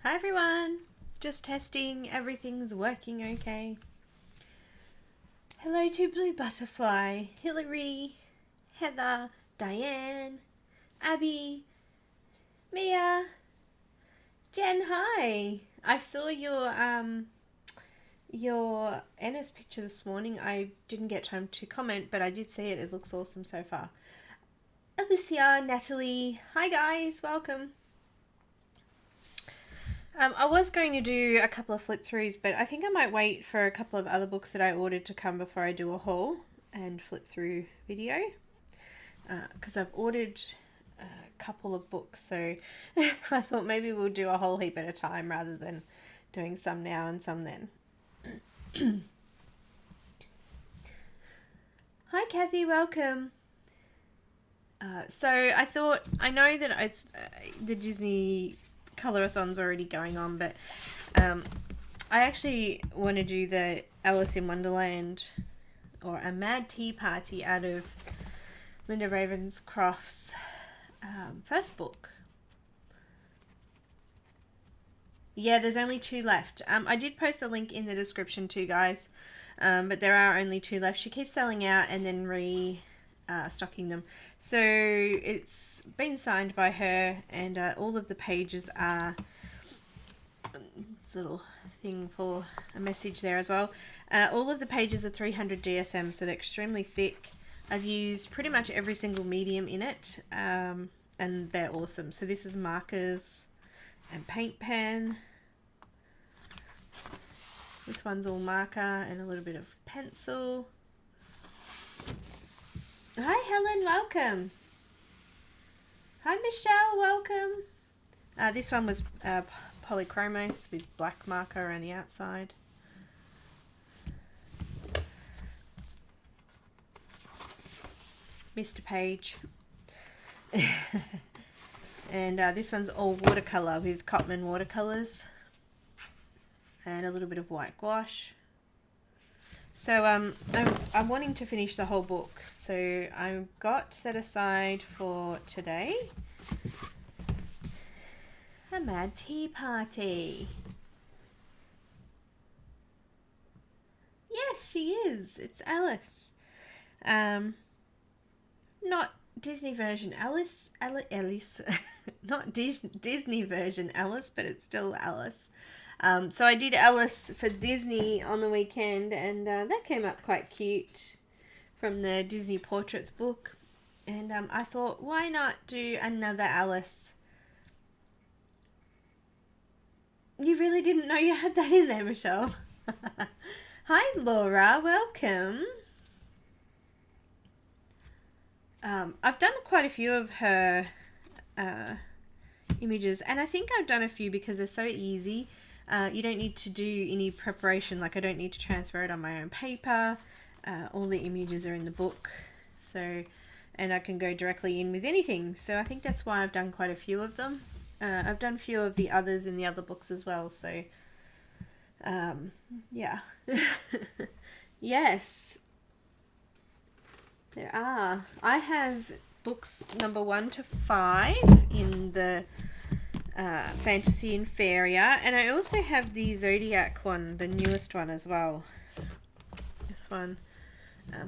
Hi everyone, just testing everything's working okay. Hello to Blue Butterfly, Hillary, Heather, Diane, Abby, Mia, Jen, hi. I saw your Ennis picture this morning. I didn't get time to comment, but I did see it. It looks awesome so far. Alicia, Natalie, hi guys, welcome. I was going to do a couple of flip throughs, but I think I might wait for a couple of other books that I ordered to come before I do a haul and flip through video. Because I've ordered a couple of books, so I thought maybe we'll do a whole heap at a time rather than doing some now and some then. Hi Kathy, welcome. So I know that it's the Disney Colorathon's already going on, but I actually want to do the Alice in Wonderland or a Mad Tea Party out of Linda Ravenscroft's first book. Yeah, there's only 2 left. I did post a link in the description too, guys, but there are only 2 left. She keeps selling out and then stocking them. So it's been signed by her, and all of the pages are this little thing for a message there as well. All of the pages are 300 GSM, so they're extremely thick. I've used pretty much every single medium in it, and they're awesome. So this is markers and paint pen. This one's all marker and a little bit of pencil. Hi Helen, welcome. Hi Michelle, welcome. This one was Polychromos with black marker around the outside. Mr. Page. And this one's all watercolour with Cotman watercolours. And a little bit of white gouache. So I'm wanting to finish the whole book, so I've got set aside for today a Mad Tea Party. Yes, she is. It's Alice. Not Disney version Alice. Not Disney version Alice, but it's still Alice. So I did Alice for Disney on the weekend, and that came up quite cute from the Disney Portraits book. And I thought, why not do another Alice? You really didn't know you had that in there, Michelle. Hi, Laura. Welcome. I've done quite a few of her images, and I think I've done a few because they're so easy. You don't need to do any preparation, like I don't need to transfer it on my own paper. All the images are in the book, so, and I can go directly in with anything. So I think that's why I've done quite a few of them. I've done a few of the others in the other books as well, so yeah. Yes, there are. I have books number 1 to 5 in the Fantasy and Fairia, and I also have the Zodiac one, the newest one as well. This one,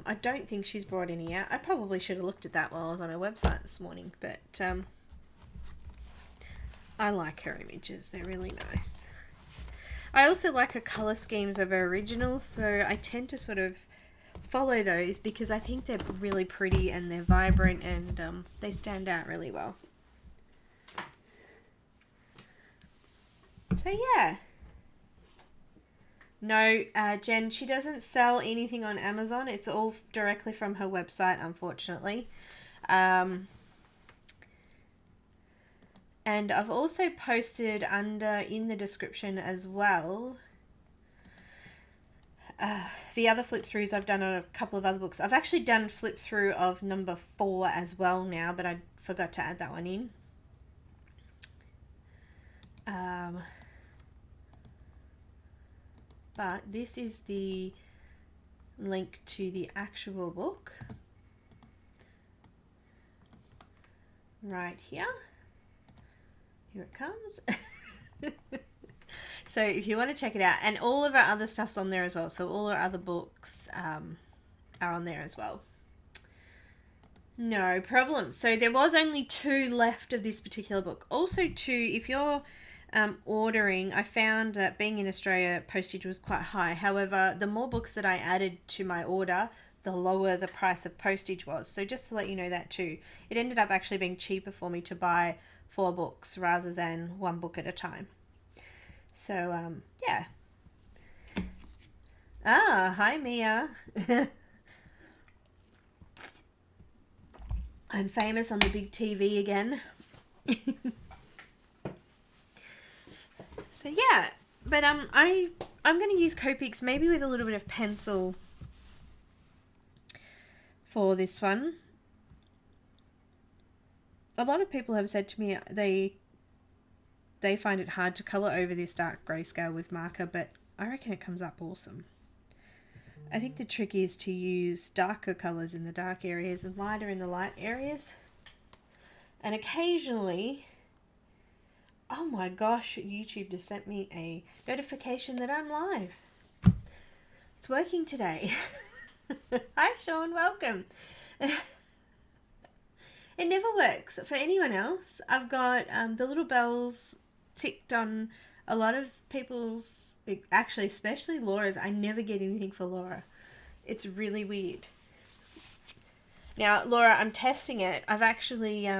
I don't think she's brought any out. I probably should have looked at that while I was on her website this morning, but I like her images. They're really nice. I also like her colour schemes of her originals, so I tend to sort of follow those because I think they're really pretty and they're vibrant, and they stand out really well. So yeah. No, Jen, she doesn't sell anything on Amazon. It's all directly from her website, unfortunately. And I've also posted under in the description as well the other flip throughs I've done on a couple of other books. I've actually done flip through of number 4 as well now, but I forgot to add that one in. But this is the link to the actual book right here. Here it comes. So if you want to check it out, and all of our other stuff's on there as well. So all our other books are on there as well. No problem. So there was only 2 left of this particular book. Also, too, if you're ordering, I found that being in Australia, postage was quite high. However, the more books that I added to my order, the lower the price of postage was. So just to let you know that too, it ended up actually being cheaper for me to buy 4 books rather than 1 book at a time. So, yeah. Ah, hi Mia. I'm famous on the big TV again. So yeah, but I'm going to use Copics maybe with a little bit of pencil for this one. A lot of people have said to me they find it hard to colour over this dark grayscale with marker, but I reckon it comes up awesome. I think the trick is to use darker colours in the dark areas and lighter in the light areas. And occasionally, oh my gosh, YouTube just sent me a notification that I'm live. It's working today. Hi Sean, welcome. It never works for anyone else. I've got the little bells ticked on a lot of people's, actually especially Laura's. I never get anything for Laura. It's really weird. Now Laura, I'm testing it. I've actually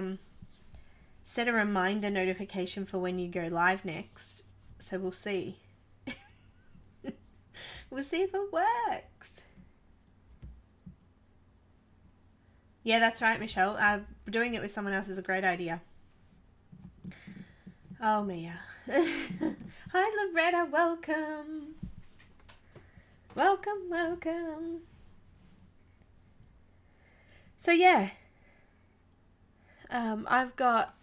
set a reminder notification for when you go live next. So we'll see. We'll see if it works. Yeah, that's right, Michelle. Doing it with someone else is a great idea. Oh, Mia. Hi, Loretta. Welcome. Welcome, welcome. So, yeah. I've got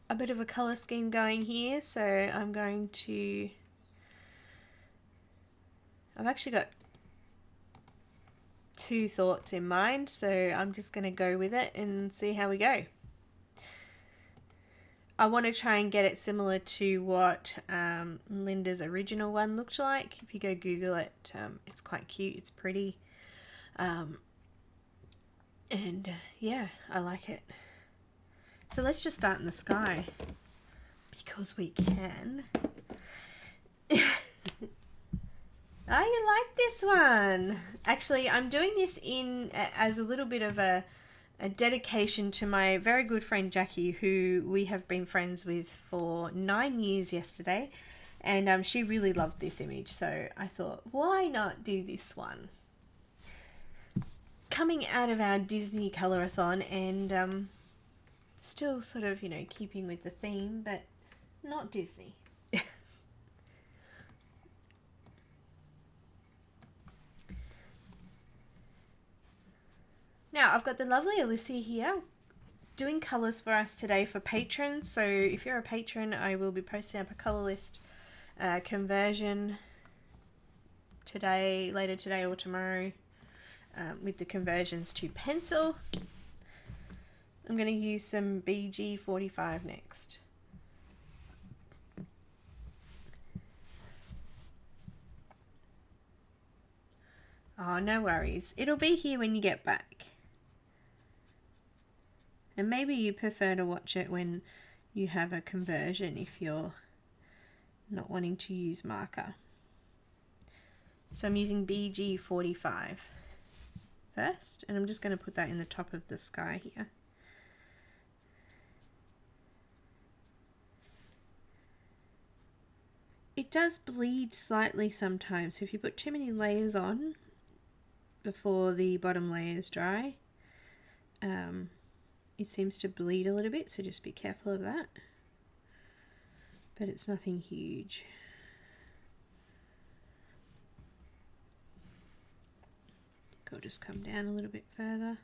a bit of a colour scheme going here. So, I'm going to... I've actually got 2 thoughts in mind, so I'm just going to go with it and see how we go. I want to try and get it similar to what Linda's original one looked like. If you go Google it, it's quite cute, it's pretty. Yeah, I like it. So let's just start in the sky, because we can. Oh, you like this one? Actually, I'm doing this as a little bit of a dedication to my very good friend Jackie, who we have been friends with for 9 years yesterday, and she really loved this image, so I thought, why not do this one? Coming out of our Disney Colorathon, and still sort of, you know, keeping with the theme, but not Disney. Now, I've got the lovely Alicia here doing colours for us today for patrons. So if you're a patron, I will be posting up a colour list conversion today, later today or tomorrow, with the conversions to pencil. I'm going to use some BG45 next. Oh, no worries. It'll be here when you get back. And maybe you prefer to watch it when you have a conversion if you're not wanting to use marker. So I'm using BG45 first, and I'm just going to put that in the top of the sky here. It does bleed slightly sometimes, so if you put too many layers on before the bottom layers dry, it seems to bleed a little bit, so just be careful of that. But it's nothing huge. I'll just come down a little bit further.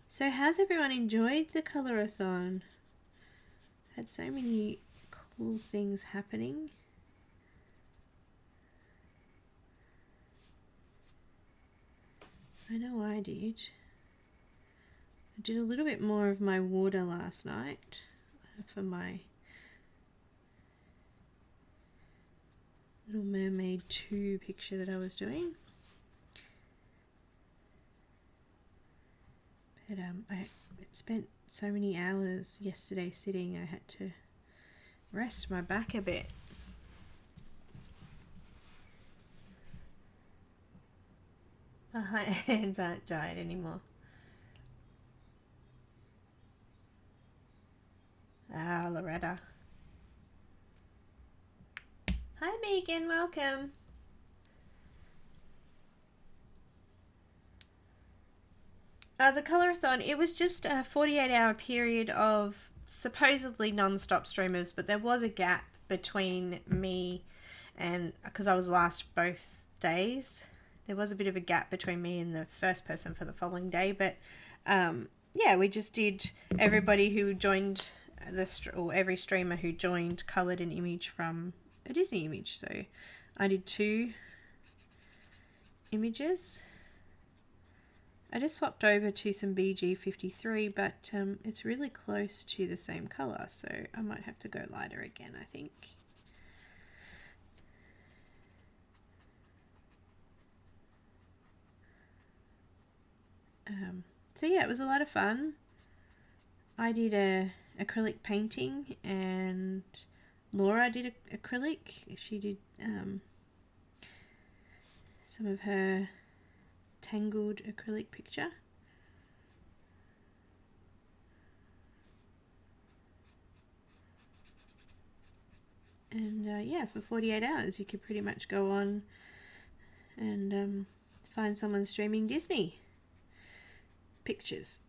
So has everyone enjoyed the colorathon? Had so many cool things happening. I know I did. I did a little bit more of my water last night for my Little Mermaid 2 picture that I was doing. But I spent so many hours yesterday sitting, I had to rest my back a bit. My hands aren't dried anymore. Ah, Loretta. Hi Megan, welcome. The colorathon, it was just a 48-hour period of supposedly non-stop streamers, but there was a gap between me and, because I was last both days, there was a bit of a gap between me and the first person for the following day. But yeah, we just did, everybody who joined or every streamer who joined coloured an image from a Disney image. So I did 2 images. I just swapped over to some BG53, but it's really close to the same colour, so I might have to go lighter again, I think. So yeah, it was a lot of fun. I did a acrylic painting, and Laura did acrylic. She did some of her tangled acrylic picture. And yeah, for 48 hours you could pretty much go on and find someone streaming Disney pictures.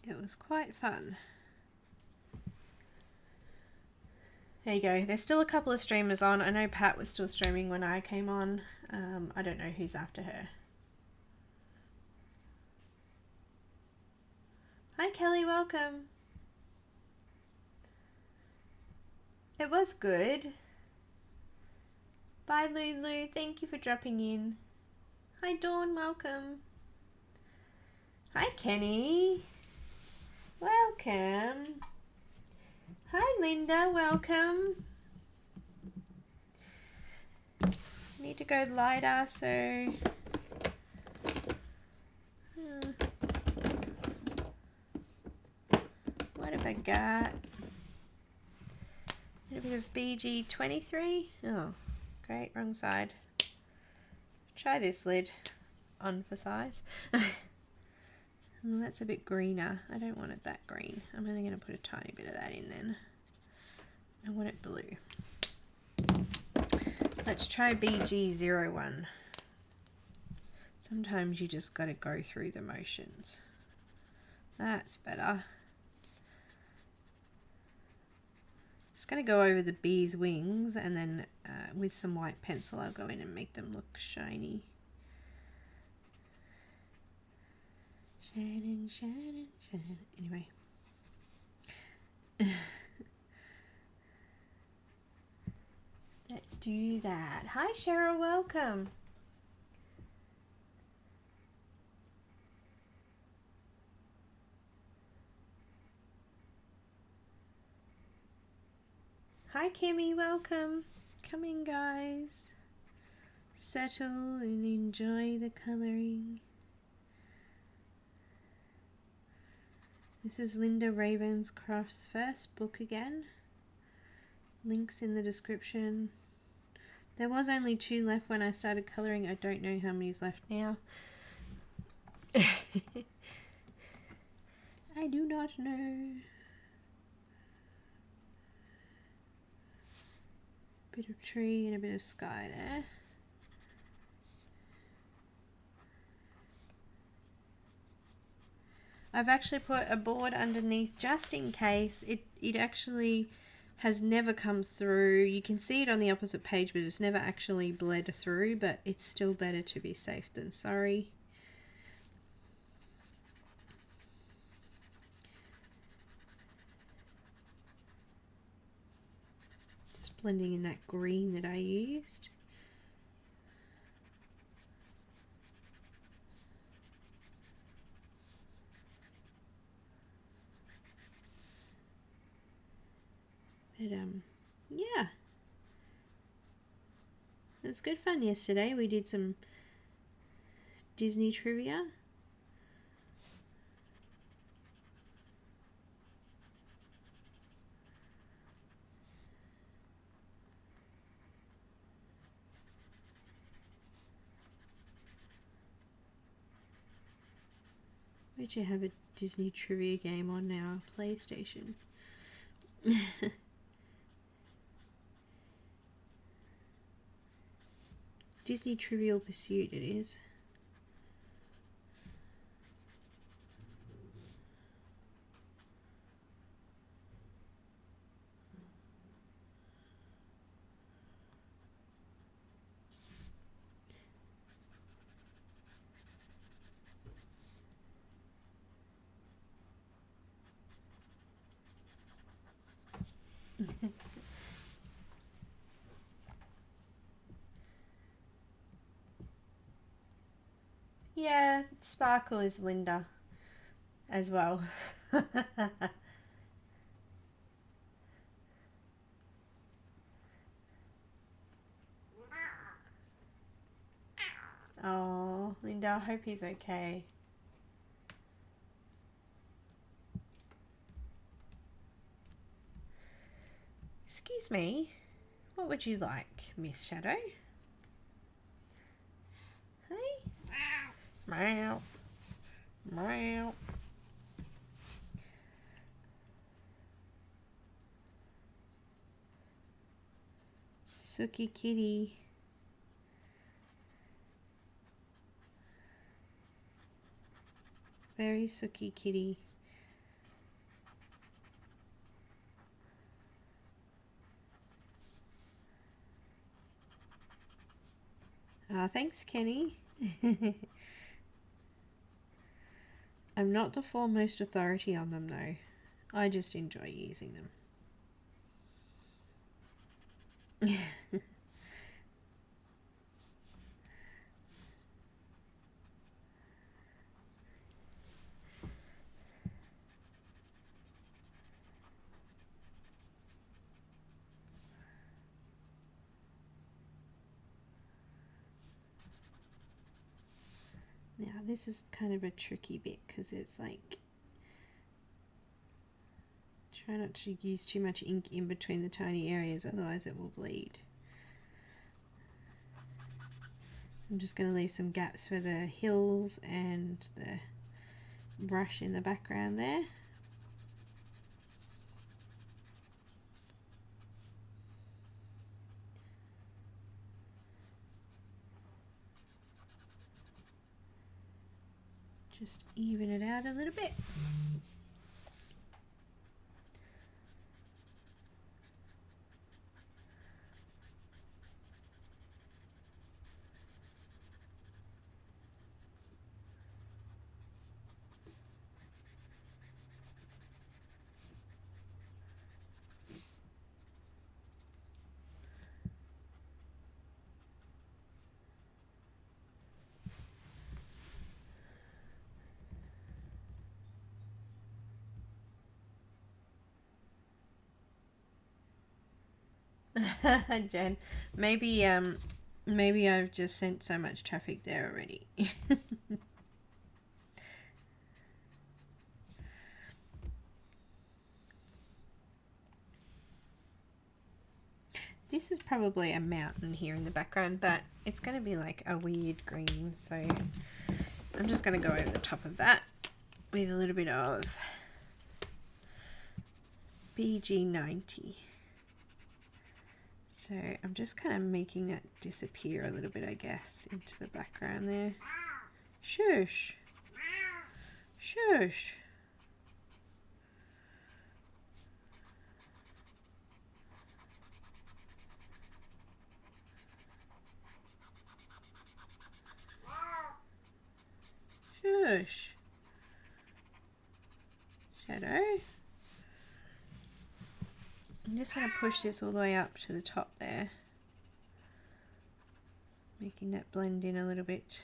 It was quite fun. There you go. There's still a couple of streamers on. I know Pat was still streaming when I came on. I don't know who's after her. Hi Kelly, welcome. It was good. Bye Lulu, thank you for dropping in. Hi Dawn, welcome. Hi Kenny. Welcome. Hi Linda, welcome. Need to go lighter, so what have I got? A little bit of BG23. Oh, great, wrong side. Try this lid on for size. Well, that's a bit greener. I don't want it that green. I'm only going to put a tiny bit of that in then. I want it blue. Let's try BG01. Sometimes you just got to go through the motions. That's better. Just going to go over the bee's wings, and then with some white pencil I'll go in and make them look shiny. Shannon, Shannon, Shannon. Anyway. Let's do that. Hi Cheryl, welcome. Hi Kimmy, welcome. Come in guys. Settle and enjoy the colouring. This is Linda Ravenscroft's first book again. Links in the description. There was only 2 left when I started colouring. I don't know how many's left now. I do not know. Bit of tree and a bit of sky there. I've actually put a board underneath just in case. It actually has never come through. You can see it on the opposite page, but it's never actually bled through, but it's still better to be safe than sorry. Just blending in that green that I used. But yeah, it was good fun yesterday. We did some Disney trivia. We actually have a Disney trivia game on our PlayStation. Disney Trivial Pursuit it is. Yeah, Sparkle is Linda as well. Oh, Linda, I hope he's okay. Excuse me, what would you like, Miss Shadow? Hey? Meow. Meow. Sookie kitty. Very sookie kitty. Thanks, Kenny. I'm not the foremost authority on them, though. I just enjoy using them. Now this is kind of a tricky bit because it's like, try not to use too much ink in between the tiny areas, otherwise it will bleed. I'm just going to leave some gaps for the hills and the brush in the background there. Just even it out a little bit. Jen, maybe I've just sent so much traffic there already. This is probably a mountain here in the background, but it's going to be like a weird green, so I'm just going to go over the top of that with a little bit of BG90. So I'm just kind of making that disappear a little bit, I guess, into the background there. Shush. Shush. Shush. Shadow. I'm just going to push this all the way up to the top there, making that blend in a little bit.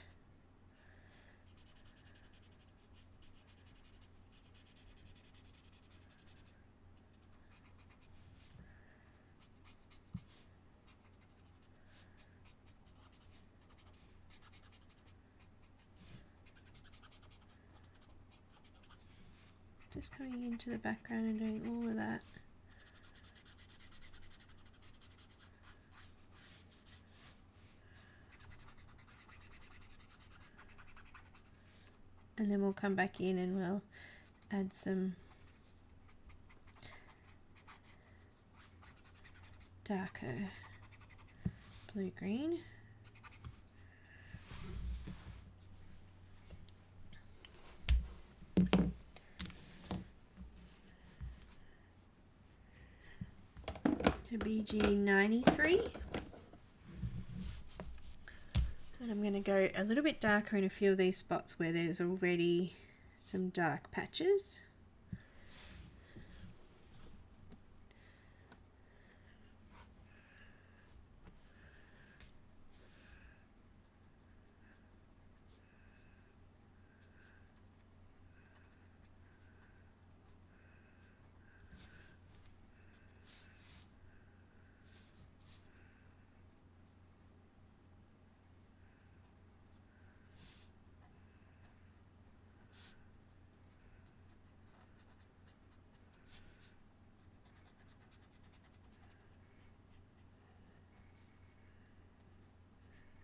Just coming into the background and doing all of that. And then we'll come back in and we'll add some darker blue-green. A BG93. And I'm going to go a little bit darker in a few of these spots where there's already some dark patches.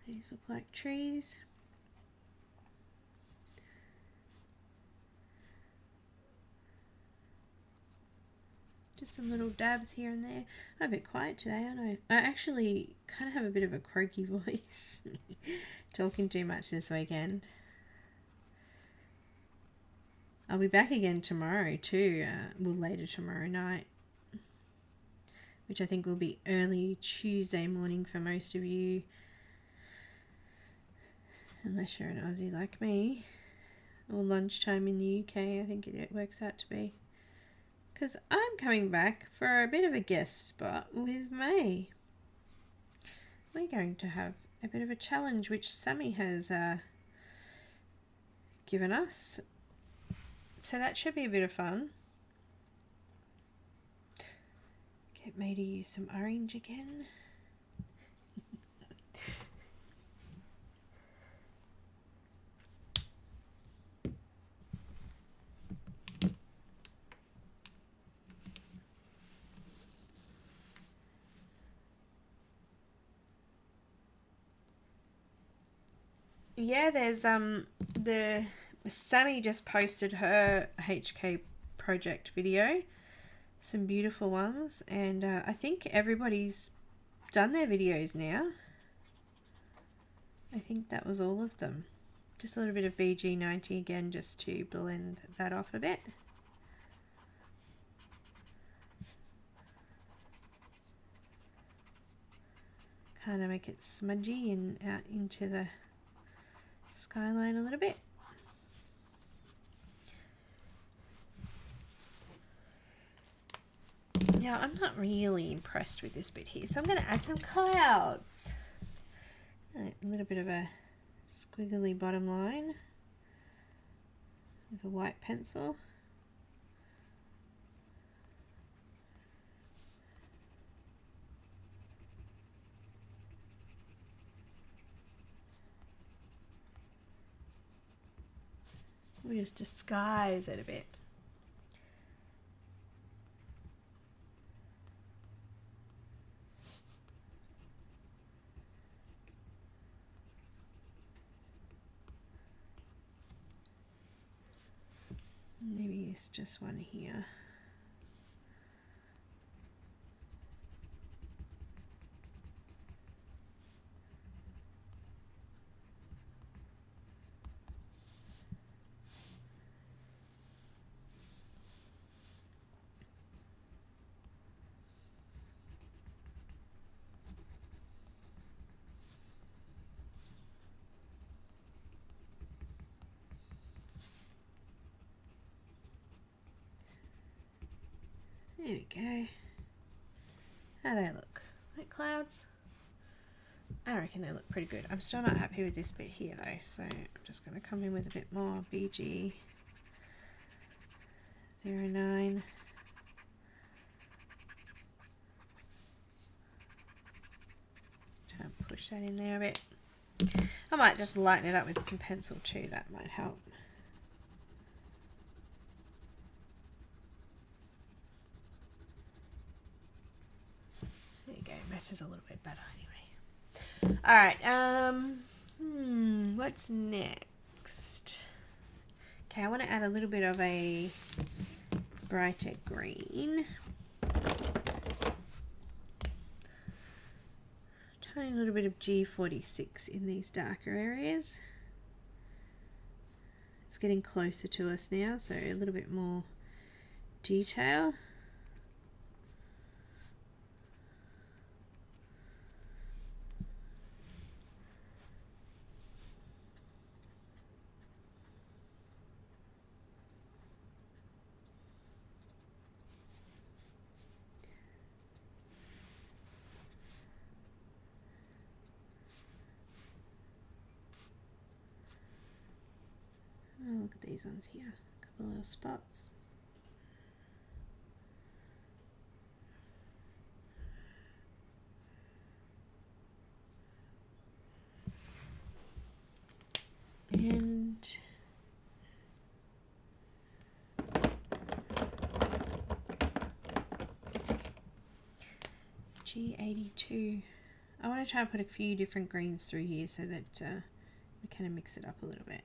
These look like trees. Just some little dabs here and there. I'm a bit quiet today, aren't I? I actually kind of have a bit of a croaky voice. Talking too much this weekend. I'll be back again tomorrow too. Well, later tomorrow night. Which I think will be early Tuesday morning for most of you. Unless you're an Aussie like me. Or lunchtime in the UK, I think it works out to be. Because I'm coming back for a bit of a guest spot with May. We're going to have a bit of a challenge which Sammy has given us. So that should be a bit of fun. Get May to use some orange again. Yeah, there's the Sammy just posted her HK project video, some beautiful ones, and I think everybody's done their videos now. I think that was all of them. Just a little bit of BG90 again, just to blend that off a bit. Kind of make it smudgy and out into the skyline a little bit. Now I'm not really impressed with this bit here, so I'm going to add some clouds. A little bit of a squiggly bottom line with a white pencil. We'll just disguise it a bit. Maybe it's just one here. There we go. How they look? Like clouds? I reckon they look pretty good. I'm still not happy with this bit here though, so I'm just going to come in with a bit more BG 09. Try and push that in there a bit. I might just lighten it up with some pencil too, that might help. There you go, matches a little bit better anyway. Alright, what's next? Okay, I want to add a little bit of a brighter green. Tiny little bit of G46 in these darker areas. It's getting closer to us now, so a little bit more detail. Oh, look at these ones here, a couple of little spots. And G82. I want to try and put a few different greens through here so that we kind of mix it up a little bit.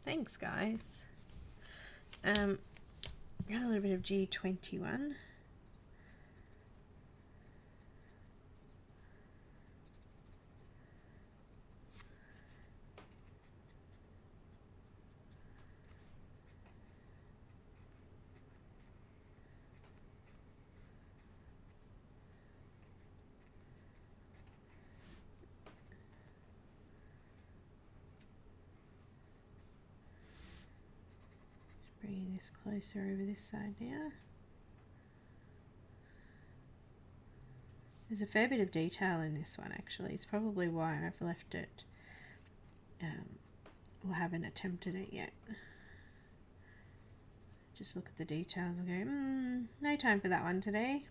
Thanks, guys. Got a little bit of G21. Bringing this closer over this side now. There's a fair bit of detail in this one actually. It's probably why I've left it or haven't attempted it yet. Just look at the details and go, no time for that one today.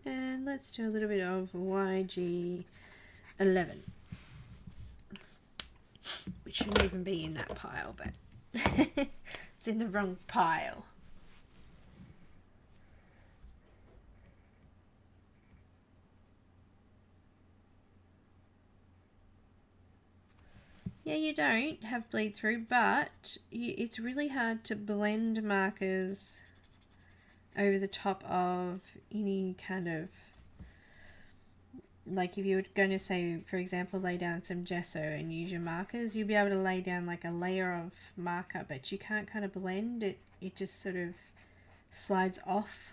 And let's do a little bit of YG11, which shouldn't even be in that pile, but it's in the wrong pile. Yeah, you don't have bleed through, but it's really hard to blend markers over the top of any kind of like if you were going to say, for example, lay down some gesso and use your markers, you'll be able to lay down like a layer of marker, but you can't kind of blend it. It just sort of slides off.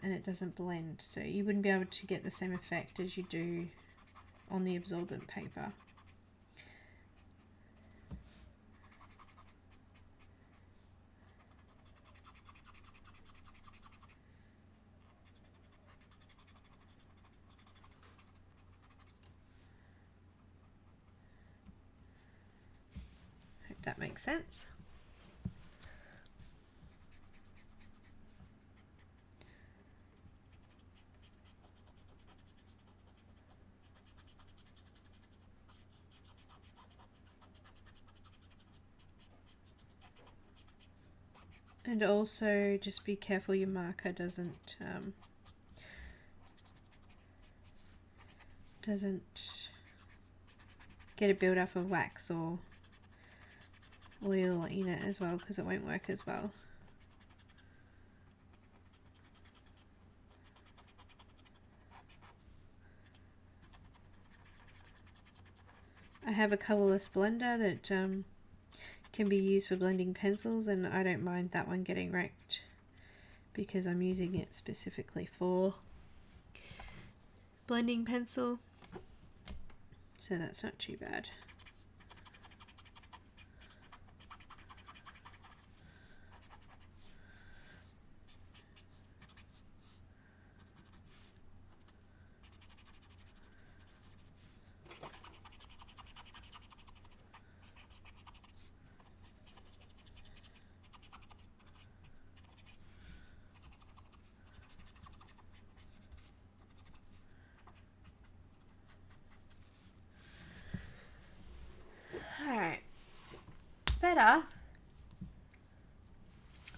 And it doesn't blend, so you wouldn't be able to get the same effect as you do on the absorbent paper. Hope that makes sense. And also just be careful your marker doesn't get a build up of wax or oil in it as well, because it won't work as well. I have a colourless blender that can be used for blending pencils, and I don't mind that one getting wrecked because I'm using it specifically for blending pencil, so that's not too bad.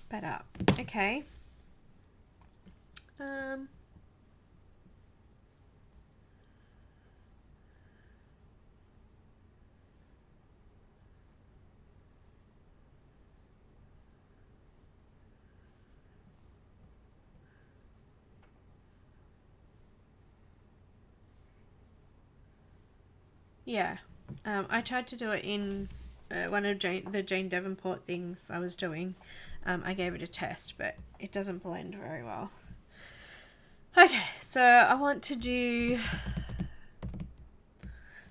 Better. Okay. Yeah. I tried to do it in one of the Jane Davenport things I was doing. I gave it a test, but it doesn't blend very well. Okay, so I want to do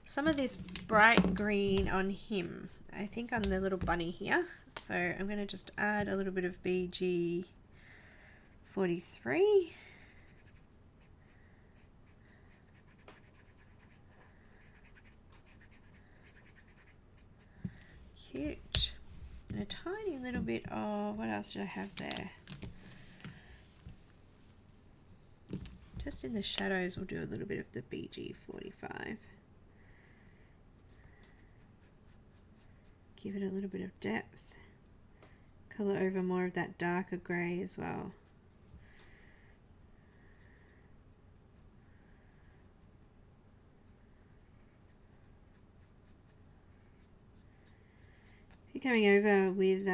some of this bright green on him. I think on the little bunny here. So I'm going to just add a little bit of BG 43. Cute. And a tiny little bit of, what else did I have there? Just in the shadows, we'll do a little bit of the BG 45. Give it a little bit of depth. Colour over more of that darker grey as well. If you're coming over with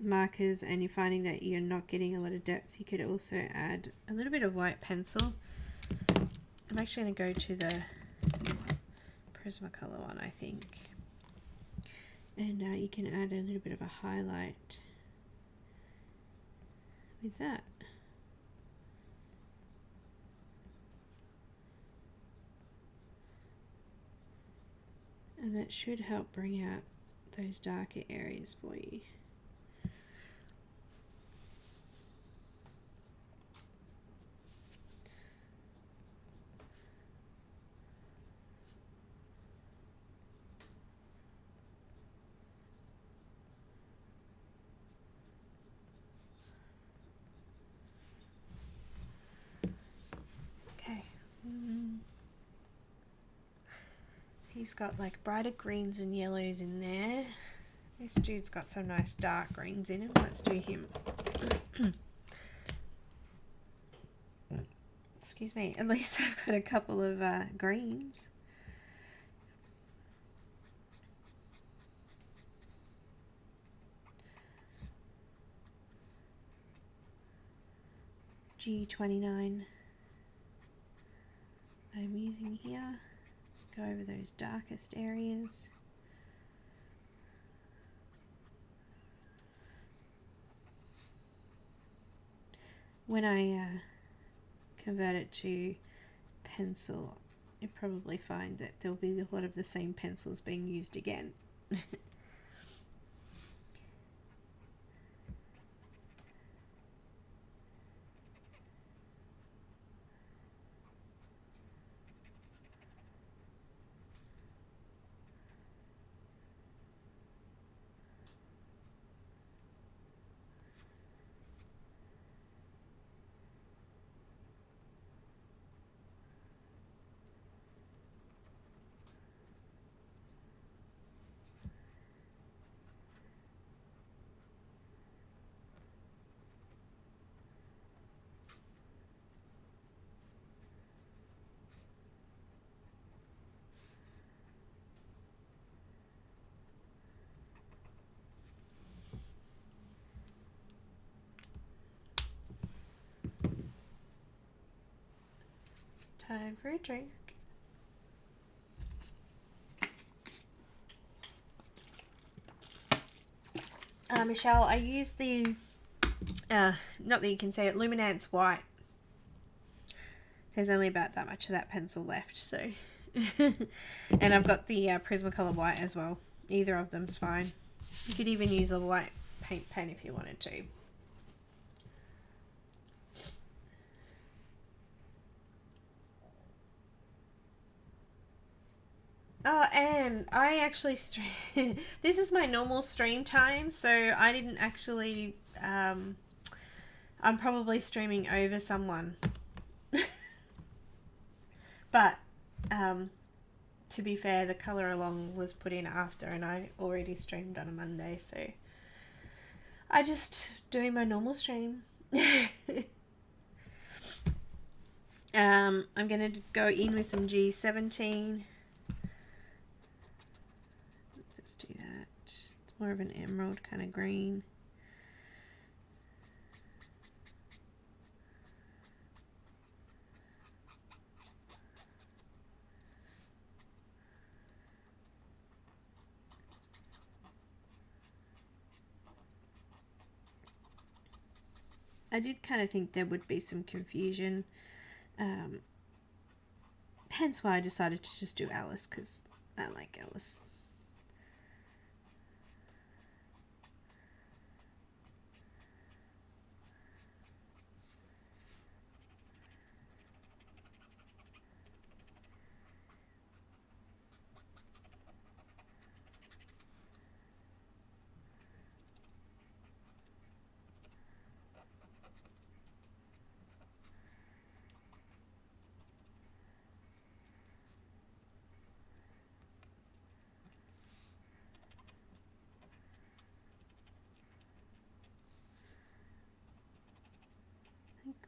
markers and you're finding that you're not getting a lot of depth, you could also add a little bit of white pencil. I'm actually going to go to the Prismacolor one, I think. And you can add a little bit of a highlight with that. And that should help bring out those darker areas for you. Okay. He's got like brighter greens and yellows in there. This dude's got some nice dark greens in him. Let's do him. Excuse me. At least I've got a couple of greens. G29 I'm using here. Go over those darkest areas. When I convert it to pencil, you probably find that there'll be a lot of the same pencils being used again. Time for a drink. Michelle, I used the, not that you can see it, Luminance white. There's only about that much of that pencil left, so. And I've got the Prismacolor white as well. Either of them's fine. You could even use a white paint pen if you wanted to. Oh, and I actually stream. This is my normal stream time, so I didn't actually. I'm probably streaming over someone, but to be fair, the color along was put in after, and I already streamed on a Monday, so I just doing my normal stream. I'm gonna go in with some G17. Do that. It's more of an emerald kind of green. I did kind of think there would be some confusion. Hence why I decided to just do Alice, because I like Alice.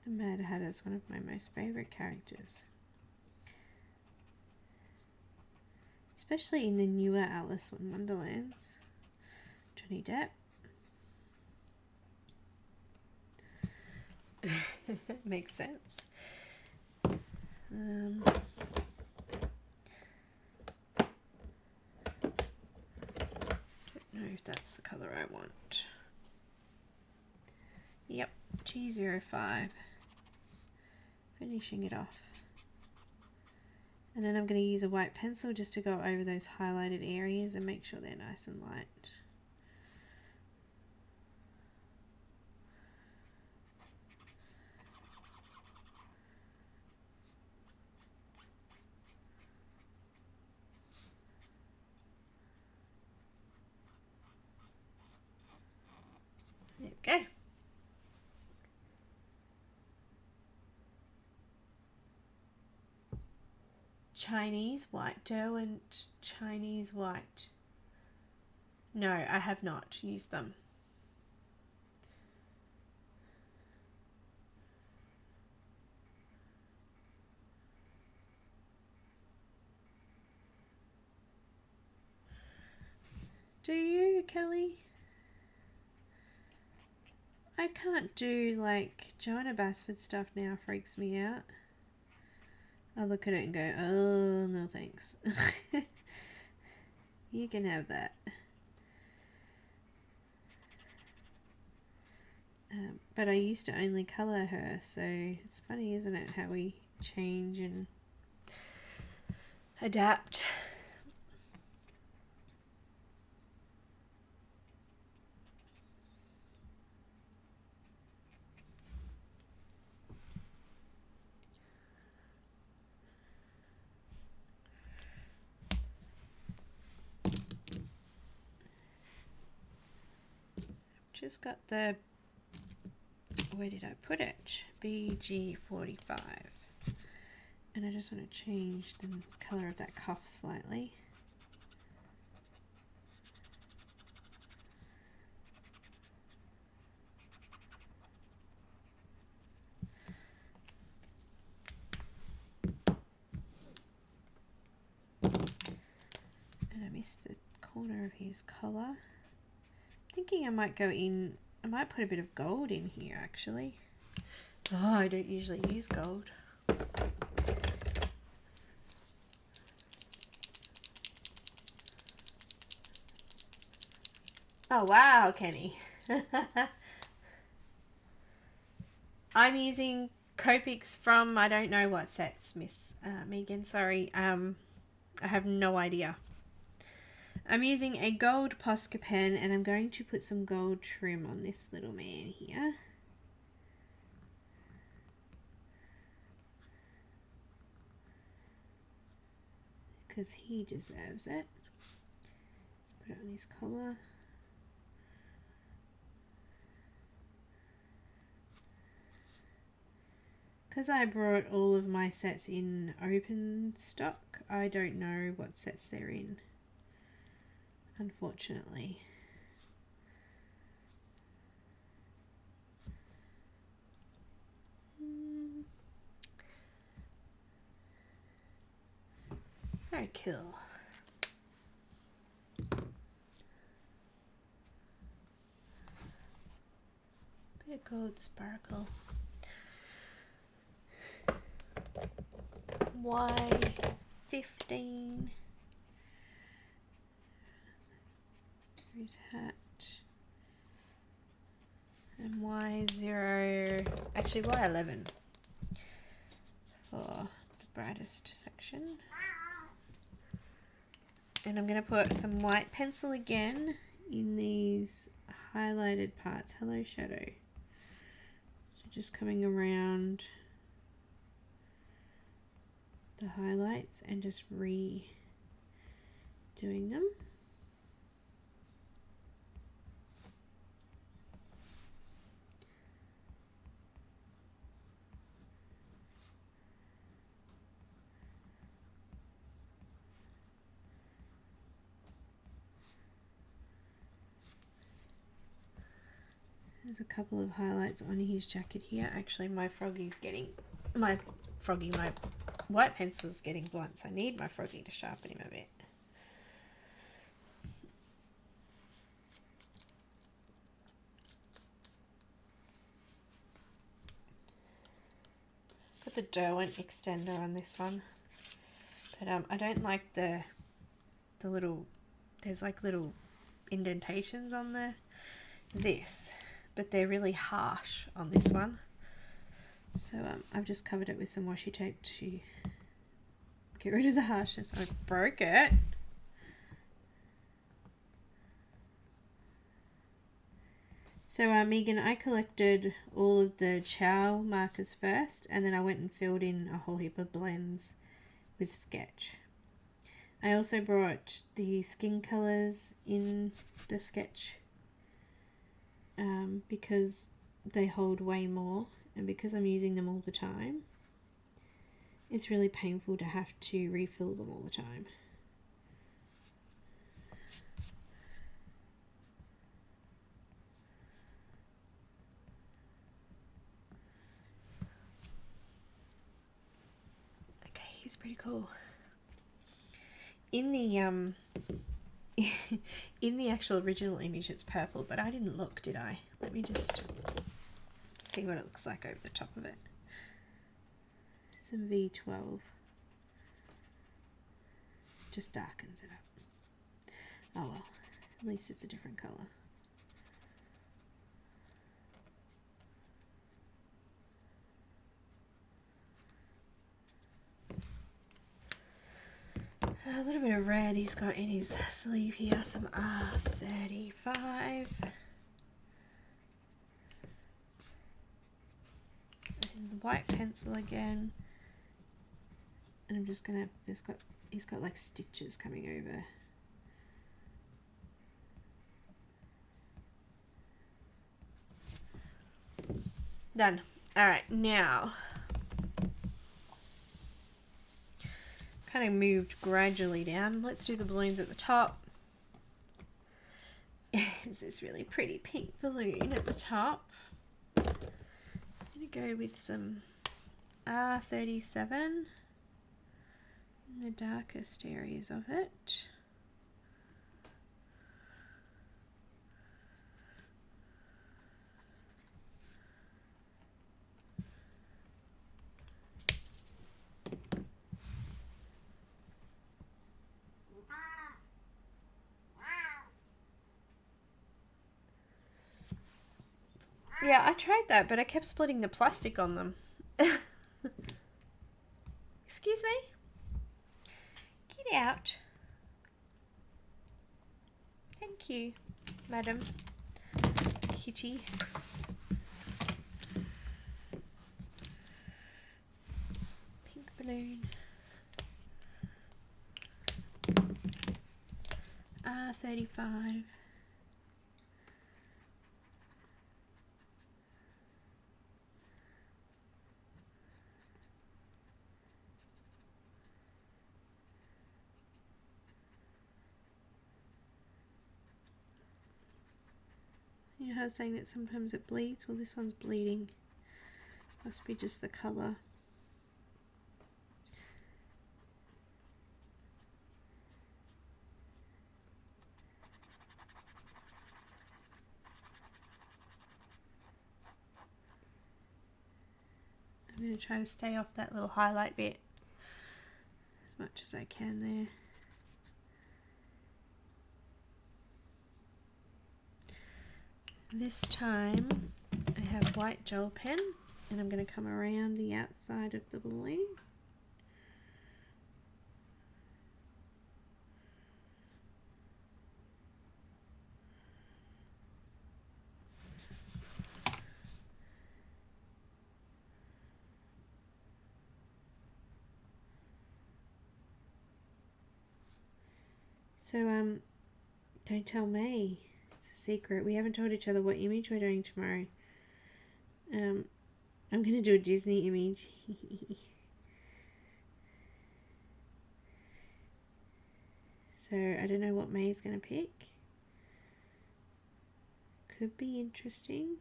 The Mad Hatter is one of my most favourite characters. Especially in the newer Alice in Wonderlands. Johnny Depp. Makes sense. Don't know if that's the colour I want. Yep, G05. Finishing it off. And then I'm going to use a white pencil just to go over those highlighted areas and make sure they're nice and light. There we go. Chinese white dough and Chinese white. No, I have not used them. Do you, Kelly? I can't do like Joanna Basford stuff now, freaks me out. I look at it and go, oh, no thanks. You can have that. But I used to only colour her, so it's funny, isn't it, how we change and adapt. Just got the, where did I put it? BG45. And I just want to change the colour of that cuff slightly. And I missed the corner of his collar. Thinking I might go in, I might put a bit of gold in here actually. Oh, I don't usually use gold. Oh wow, Kenny. I'm using Copics from, I don't know what sets, Miss Megan, sorry. I have no idea. I'm using a gold Posca pen and I'm going to put some gold trim on this little man here. Because he deserves it. Let's put it on his collar. Because I brought all of my sets in open stock, I don't know what sets they're in, unfortunately. Very cool. Bit of gold sparkle. Y15. His hat. And Y0, actually Y11 for the brightest section. And I'm going to put some white pencil again in these highlighted parts. Hello, shadow. So just coming around the highlights and just redoing them. There's a couple of highlights on his jacket here. Actually, my white pencil's getting blunt, so I need my froggy to sharpen him a bit. Put the Derwent extender on this one, but I don't like the little, there's like little indentations on this, but they're really harsh on this one. So I've just covered it with some washi tape to get rid of the harshness. I broke it. So Megan, I collected all of the Chow markers first, and then I went and filled in a whole heap of blends with Sketch. I also brought the skin colours in the Sketch because they hold way more, and because I'm using them all the time, it's really painful to have to refill them all the time. Okay, he's pretty cool. In the in the actual original image it's purple, but I didn't look, did I? Let me just see what it looks like over the top of it. Some V12. Just darkens it up. Oh well, at least it's a different colour. A little bit of red he's got in his sleeve here, some R35. And the white pencil again. And I'm just gonna, he's got like stitches coming over. Done. Alright, now kind of moved gradually down. Let's do the balloons at the top. Is this really pretty pink balloon at the top? I'm going to go with some R37 in the darkest areas of it. Yeah, I tried that, but I kept splitting the plastic on them. Excuse me? Get out. Thank you, madam. Kitty. Pink balloon. R35. Yeah, I was saying that sometimes it bleeds. Well, this one's bleeding. Must be just the colour. I'm going to try to stay off that little highlight bit as much as I can there. This time I have white gel pen and I'm going to come around the outside of the balloon. So don't tell me. It's a secret. We haven't told each other what image we're doing tomorrow. I'm going to do a Disney image. So I don't know what May's going to pick. Could be interesting.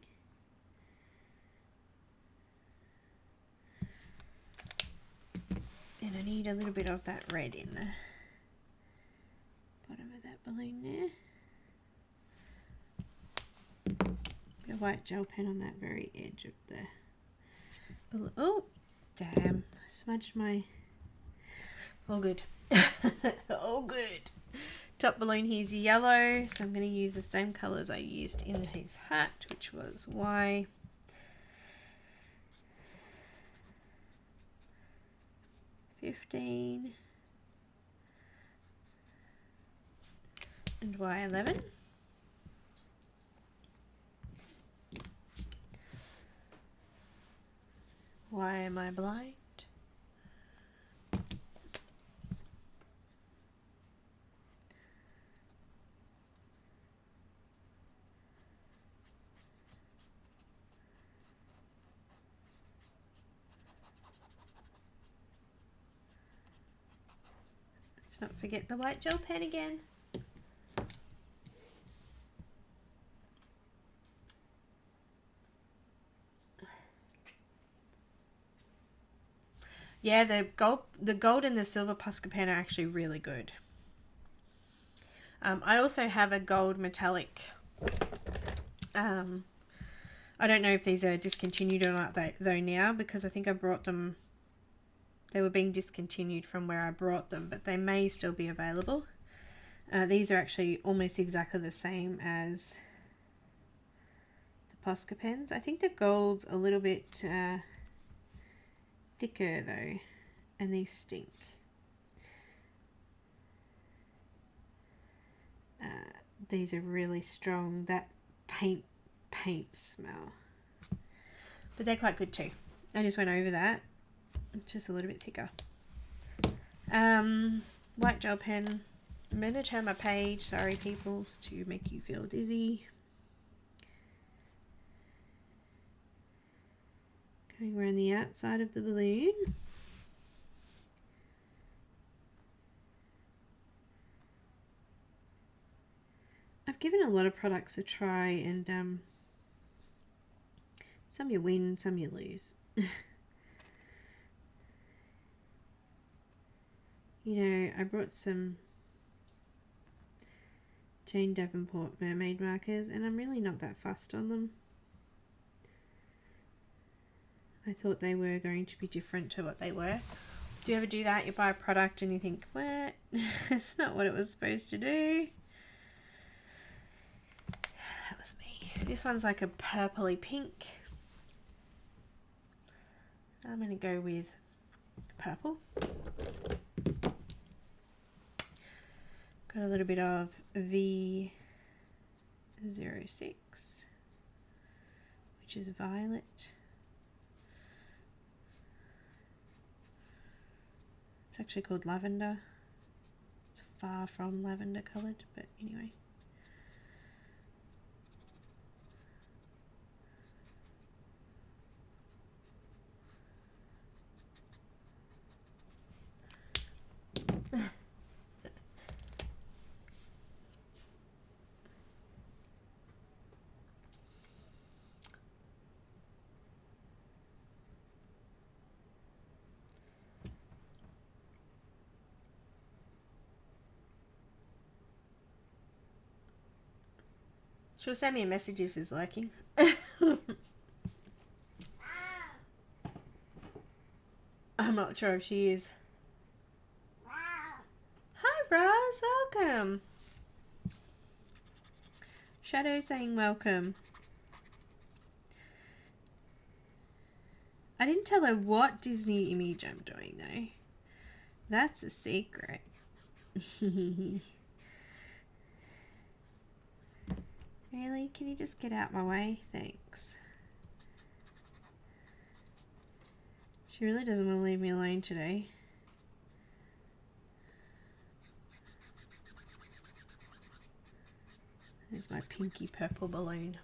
And I need a little bit of that red in the bottom of that balloon there. A white gel pen on that very edge of the balloon. Oh, damn. Smudged my... All good. All good. Top balloon here's yellow, so I'm going to use the same colours I used in his hat, which was Y. $15 and Y11. Why am I blind? Let's not forget the white gel pen again. Yeah, the gold and the silver Posca pen are actually really good. I also have a gold metallic. I I don't know if these are discontinued or not though now, because I think I brought them, they were being discontinued from where I brought them, but they may still be available. These are actually almost exactly the same as the Posca pens. I think the gold's a little bit thicker though, and these stink. These are really strong, that paint smell. But they're quite good too. I just went over that. It's just a little bit thicker. White gel pen. I'm going to turn my page, sorry peoples, to make you feel dizzy. Going around the outside of the balloon. I've given a lot of products a try, and some you win, some you lose. You know, I brought some Jane Davenport mermaid markers, and I'm really not that fussed on them. I thought they were going to be different to what they were. Do you ever do that? You buy a product and you think, what? It's not what it was supposed to do. That was me. This one's like a purpley pink. I'm going to go with purple. Got a little bit of V06, which is violet. It's actually called lavender. It's far from lavender coloured, but anyway. She'll send me a message if she's lurking. I'm not sure if she is. Hi, Roz. Welcome. Shadow saying welcome. I didn't tell her what Disney image I'm doing, though. That's a secret. Really? Can you just get out my way? Thanks. She really doesn't want to leave me alone today. There's my pinky purple balloon.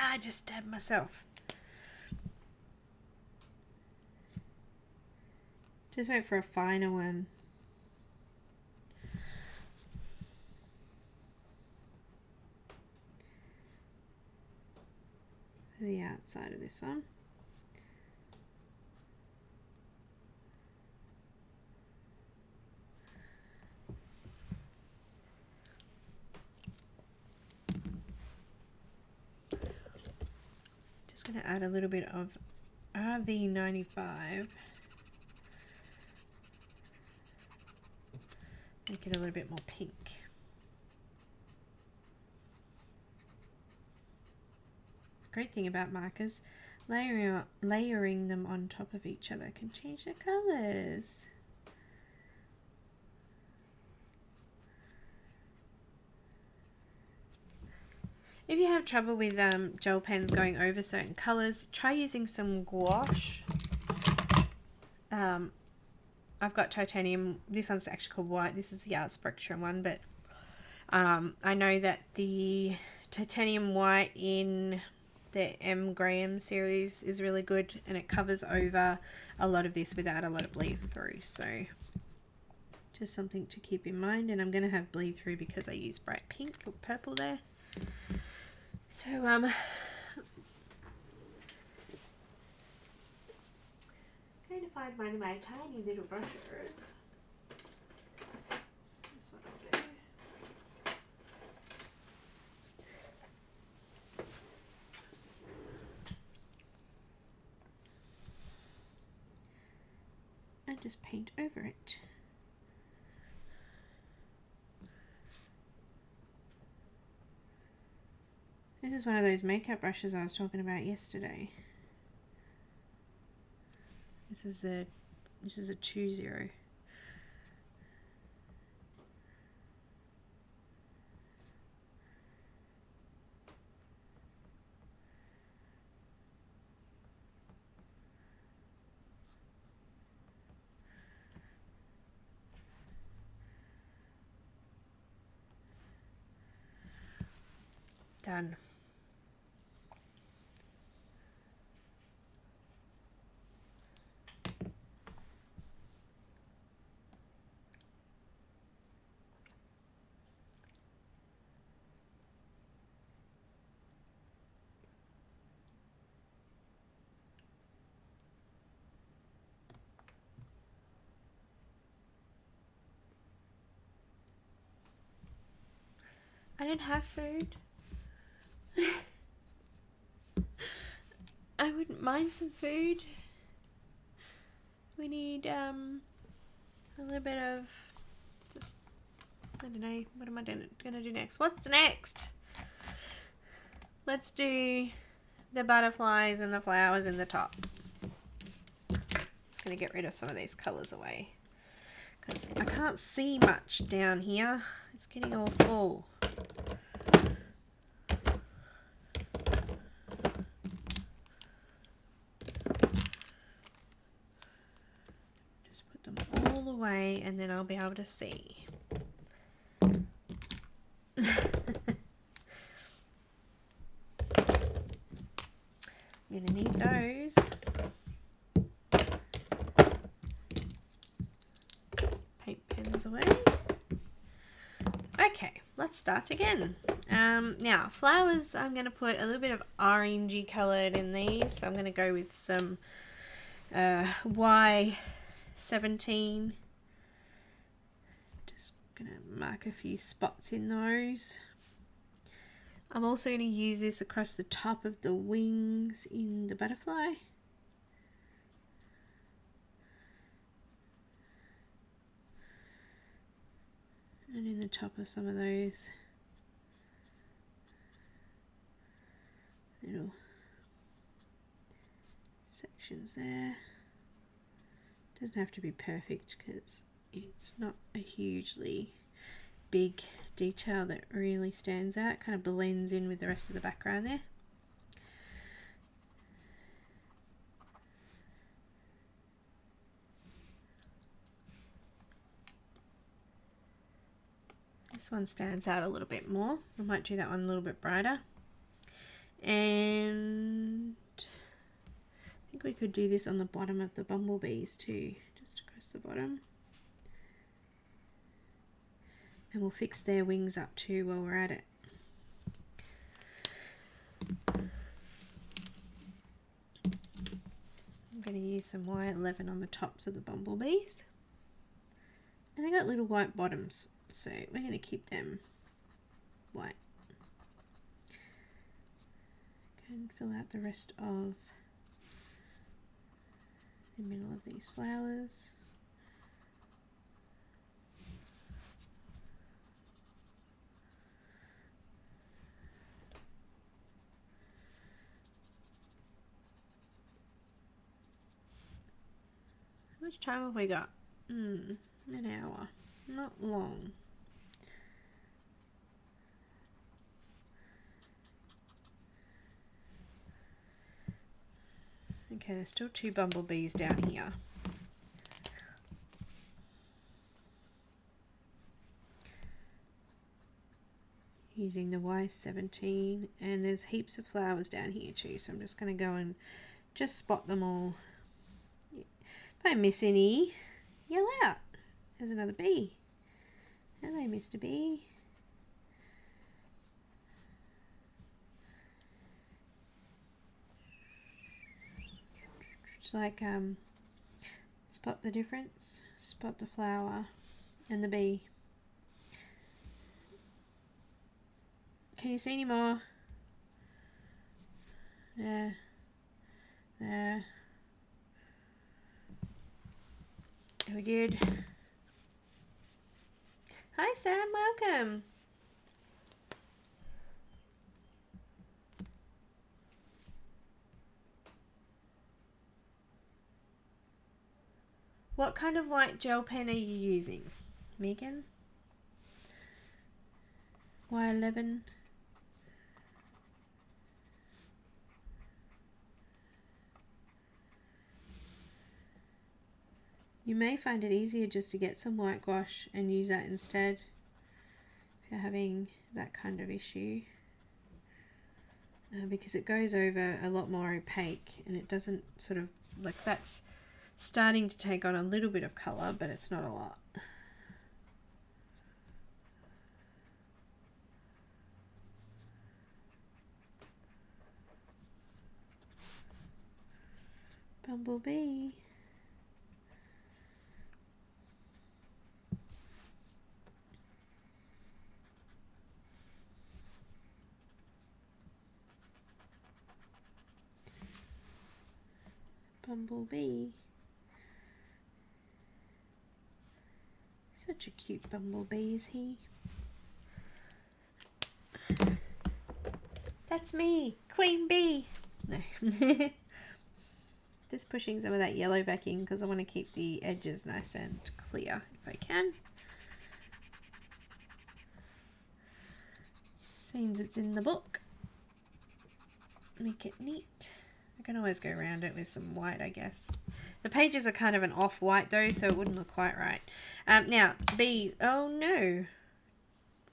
I just stabbed myself. Just wait for a finer one. For the outside of this one. Going to add a little bit of RV95, make it a little bit more pink. Great thing about markers, layering them on top of each other can change the colours. If you have trouble with gel pens going over certain colours, try using some gouache. I've got titanium. This one's actually called white. This is the Art Spectrum one, but I know that the titanium white in The M. Graham series is really good, and it covers over a lot of this without a lot of bleed through. So just something to keep in mind. And I'm going to have bleed through because I use bright pink or purple there. So going to find one of my tiny little brushes. That's what I'll do. And just paint over it. This is one of those makeup brushes I was talking about yesterday. This is a 2-0. Done. I didn't have food. I wouldn't mind some food. We need a little bit of just, I don't know, what am I gonna do next? What's next? Let's do the butterflies and the flowers in the top. Just gonna get rid of some of these colours away because I can't see much down here. It's getting all full. Away, and then I'll be able to see. I'm gonna need those. Paint pens away. Okay, let's start again. Now flowers, I'm gonna put a little bit of orangey coloured in these, so I'm gonna go with some Y17. Just gonna mark a few spots in those. I'm also going to use this across the top of the wings in the butterfly. And in the top of some of those little sections there. Doesn't have to be perfect because it's not a hugely big detail that really stands out. It kind of blends in with the rest of the background there. This one stands out a little bit more. I might do that one a little bit brighter. And I think we could do this on the bottom of the bumblebees too, just across the bottom. And we'll fix their wings up too while we're at it. I'm going to use some Y11 on the tops of the bumblebees. And they got little white bottoms, so we're going to keep them white. Go and fill out the rest of the middle of these flowers. How much time have we got? An hour. Not long. Okay, there's still 2 bumblebees down here. using the Y17, and there's heaps of flowers down here too, so I'm just going to go and just spot them all. If I miss any, yell out. There's another bee. Hello, Mr. Bee. It's like spot the difference, spot the flower and the bee. Can you see any more? There. There. Are we good? Hi Sam, welcome. What kind of white gel pen are you using, Megan? Y11. You may find it easier just to get some white gouache and use that instead if you're having that kind of issue, because it goes over a lot more opaque and it doesn't sort of, like, that's starting to take on a little bit of colour, but it's not a lot. Bumblebee. Bumblebee. Such a cute bumblebee, is he? That's me, Queen Bee. No. Just pushing some of that yellow back in because I want to keep the edges nice and clear if I can. Seems it's in the book. Make it neat. I can always go around it with some white, I guess. The pages are kind of an off-white though, so it wouldn't look quite right. Now, bees. Oh no.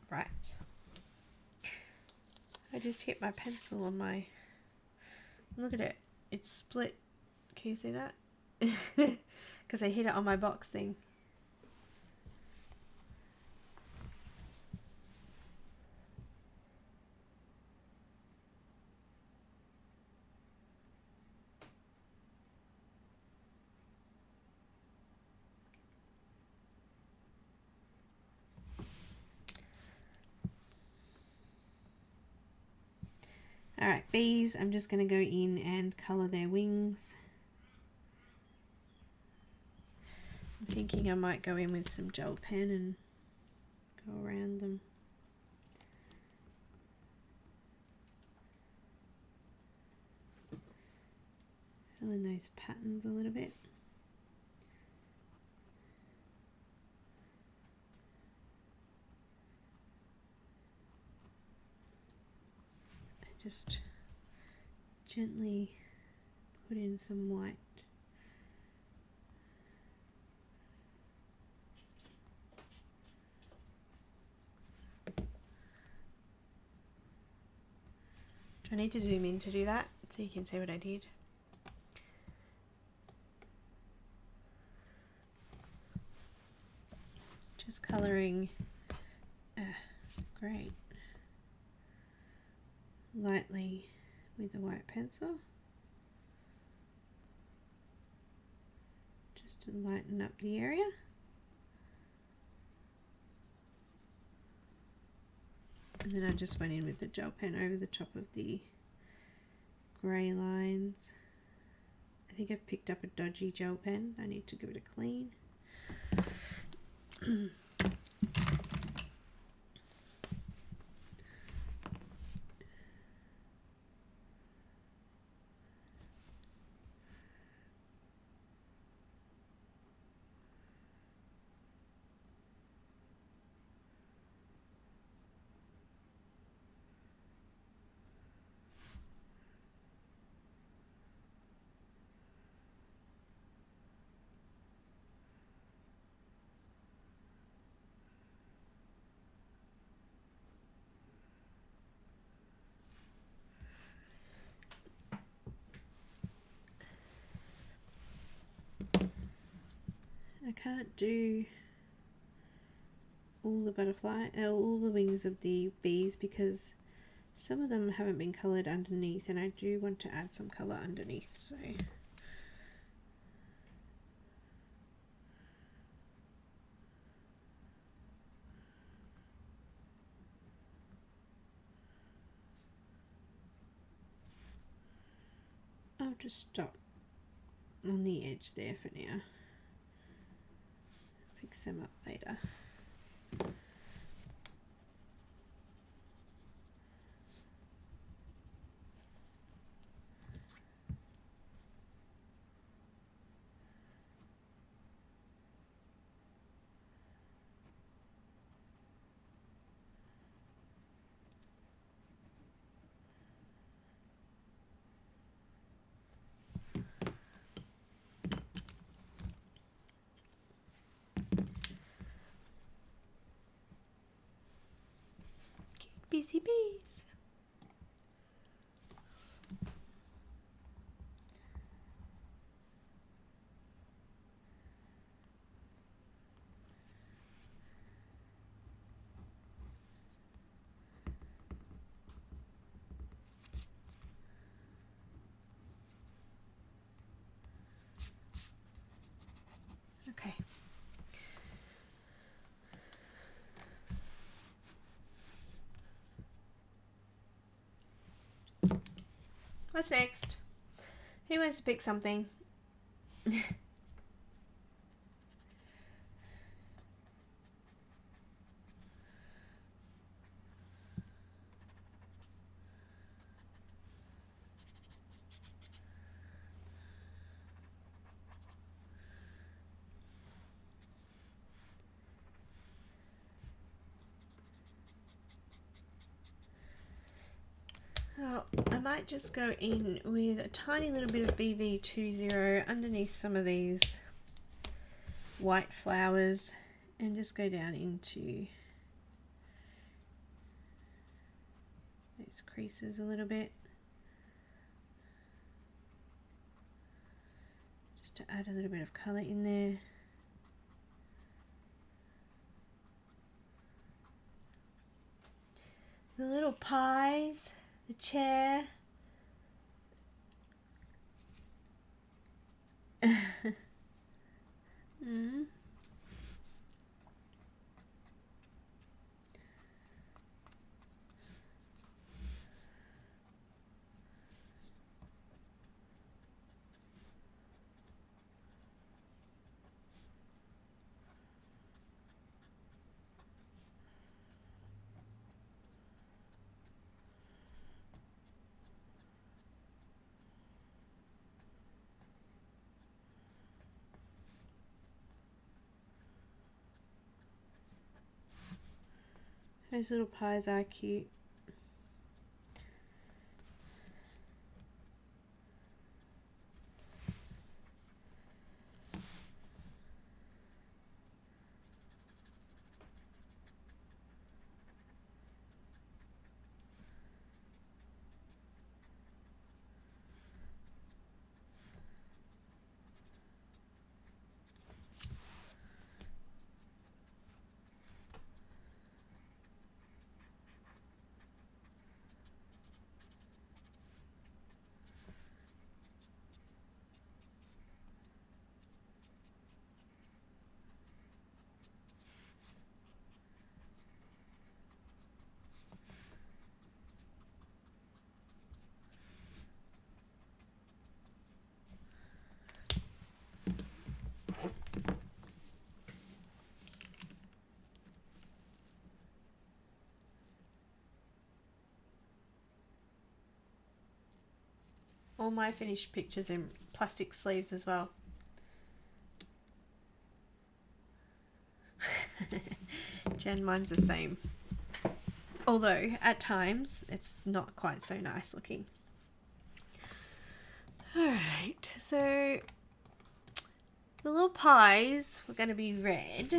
Right. I just hit my pencil on my... Look at it. It's split. Can you see that? Because I hit it on my box thing. Alright, bees, I'm just going to go in and colour their wings. I'm thinking I might go in with some gel pen and go around them. Fill in those patterns a little bit. Just gently put in some white. Do I need to zoom in to do that so you can see what I did? Just colouring, great. Lightly with a white pencil, just to lighten up the area. And then I just went in with the gel pen over the top of the grey lines. I think I've picked up a dodgy gel pen. I need to give it a clean. can't do all the butterfly, all the wings of the bees because some of them haven't been coloured underneath, and I do want to add some colour underneath, so I'll just stop on the edge there for now. Fix them up later. Busy bees. Okay. What's next? Who wants to pick something? Oh, I might just go in with a tiny little bit of BV20 underneath some of these white flowers and just go down into those creases a little bit, just to add a little bit of colour in there. The little pies, the chair. Mm. Those little pies are cute. All my finished pictures in plastic sleeves as well. Jen, mine's the same. Although at times it's not quite so nice looking. Alright, so the little pies were going to be red.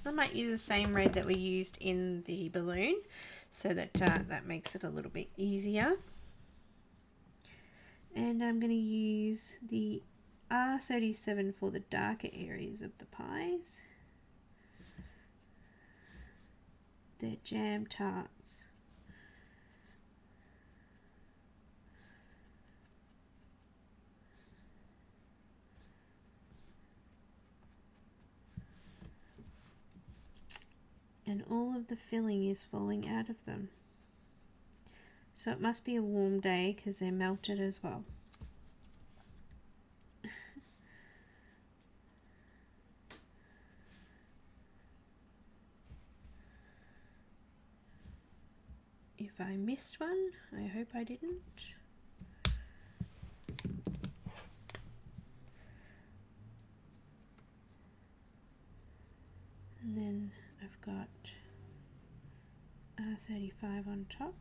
I might use the same red that we used in the balloon so that that makes it a little bit easier. And I'm going to use the R37 for the darker areas of the pies. They're jam tarts. And all of the filling is falling out of them. So it must be a warm day because they're melted as well. If I missed one, I hope I didn't. And then I've got R35 on top.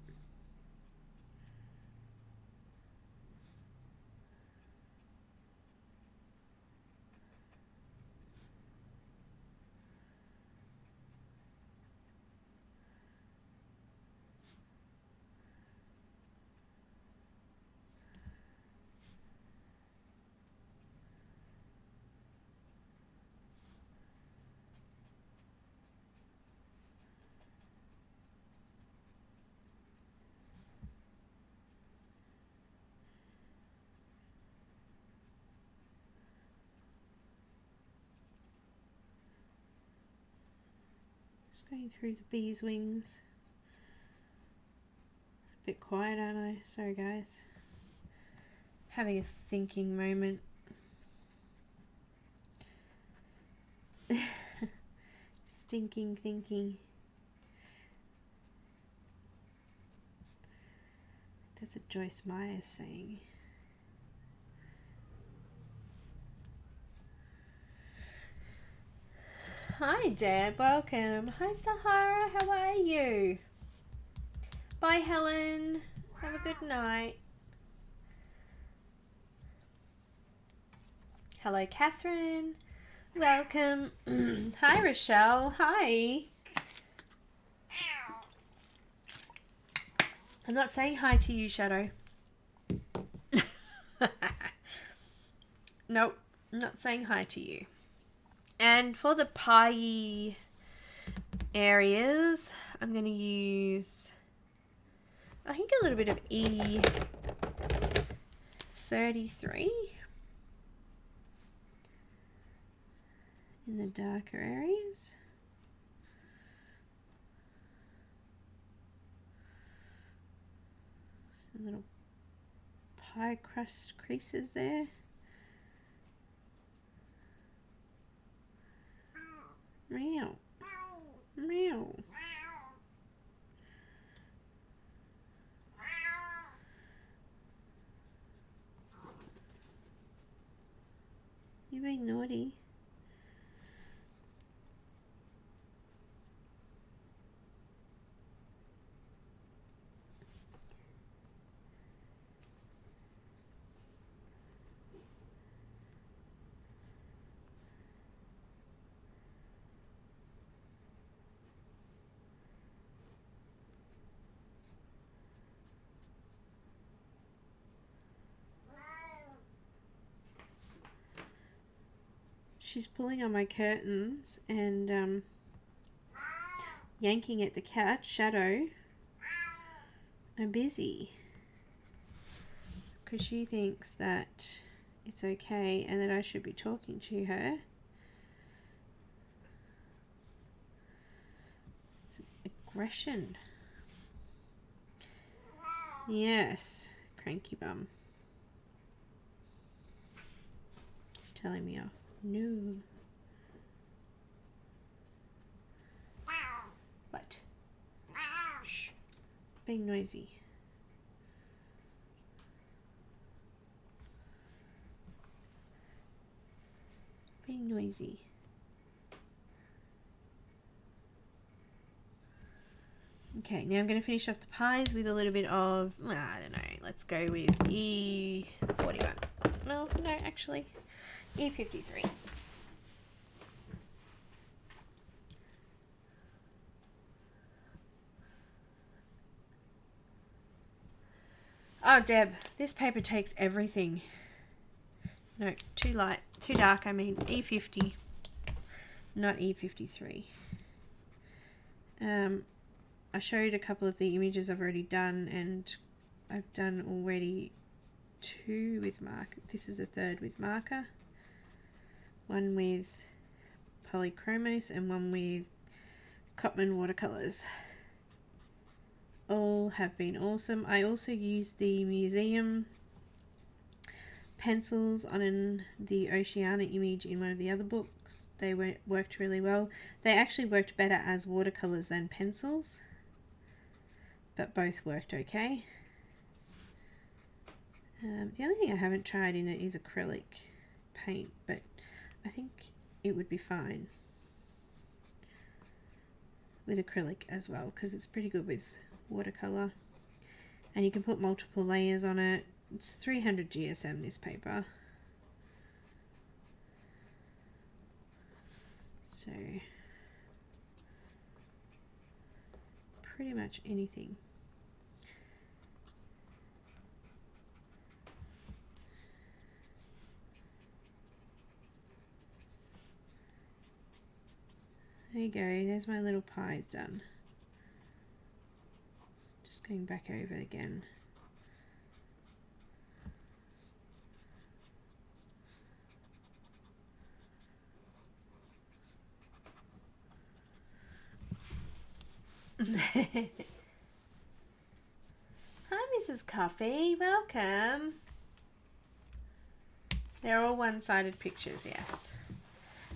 Going through the bee's wings. A bit quiet, aren't I? Sorry guys. Having a thinking moment. Stinking thinking. That's a Joyce Meyer saying. Hi Deb, welcome. Hi Sahara, how are you? Bye Helen, have a good night. Hello Catherine, welcome. Hi Rochelle, hi. I'm not saying hi to you, Shadow. Nope, I'm not saying hi to you. And for the pie areas, I'm going to use, I think, a little bit of E33 in the darker areas. Some little pie crust creases there. Meow. Meow. You're being naughty. She's pulling on my curtains and yanking at the cat, Shadow. I'm busy. Because she thinks that it's okay and that I should be talking to her. It's aggression. Yes, cranky bum. She's telling me off. No. What? Shh. Being noisy. Being noisy. Okay, now I'm going to finish off the pies with a little bit of, I don't know, let's go with E41. No, actually, E53. Oh, Deb, this paper takes everything. No, too light, too dark, I mean E50, not E53. I showed a couple of the images I've already done, and I've done already 2 with marker. This is a 3rd with marker. One with Polychromos and one with Cotman watercolors. All have been awesome. I also used the museum pencils on the Oceania image in one of the other books. They worked really well. They actually worked better as watercolors than pencils, but both worked okay. The only thing I haven't tried in it is acrylic paint, but I think it would be fine with acrylic as well, because it's pretty good with watercolor, and you can put multiple layers on it. It's 300 GSM, this paper, so pretty much anything. There you go, there's my little pies done. Just going back over again. Hi, Mrs. Coffee, welcome. They're all one-sided pictures, yes.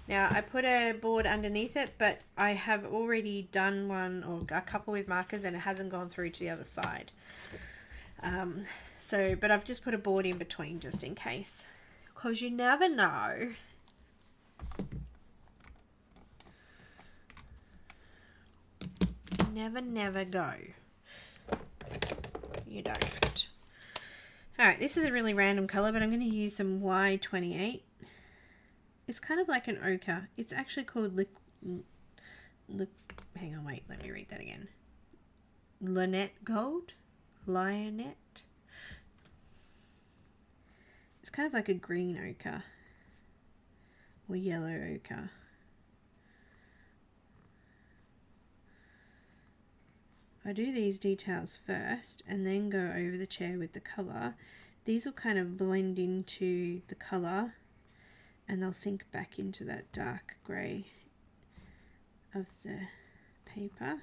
Now, I put a board underneath it, but I have already done one or a couple with markers and it hasn't gone through to the other side. But I've just put a board in between just in case, because you never know. Never go. You don't. Alright, this is a really random colour, but I'm going to use some Y28. It's kind of like an ochre. It's actually called hang on, wait, let me read that again. Lynette Gold? Lionette? It's kind of like a green ochre. Or yellow ochre. I do these details first and then go over the chair with the colour. These will kind of blend into the colour and they'll sink back into that dark grey of the paper.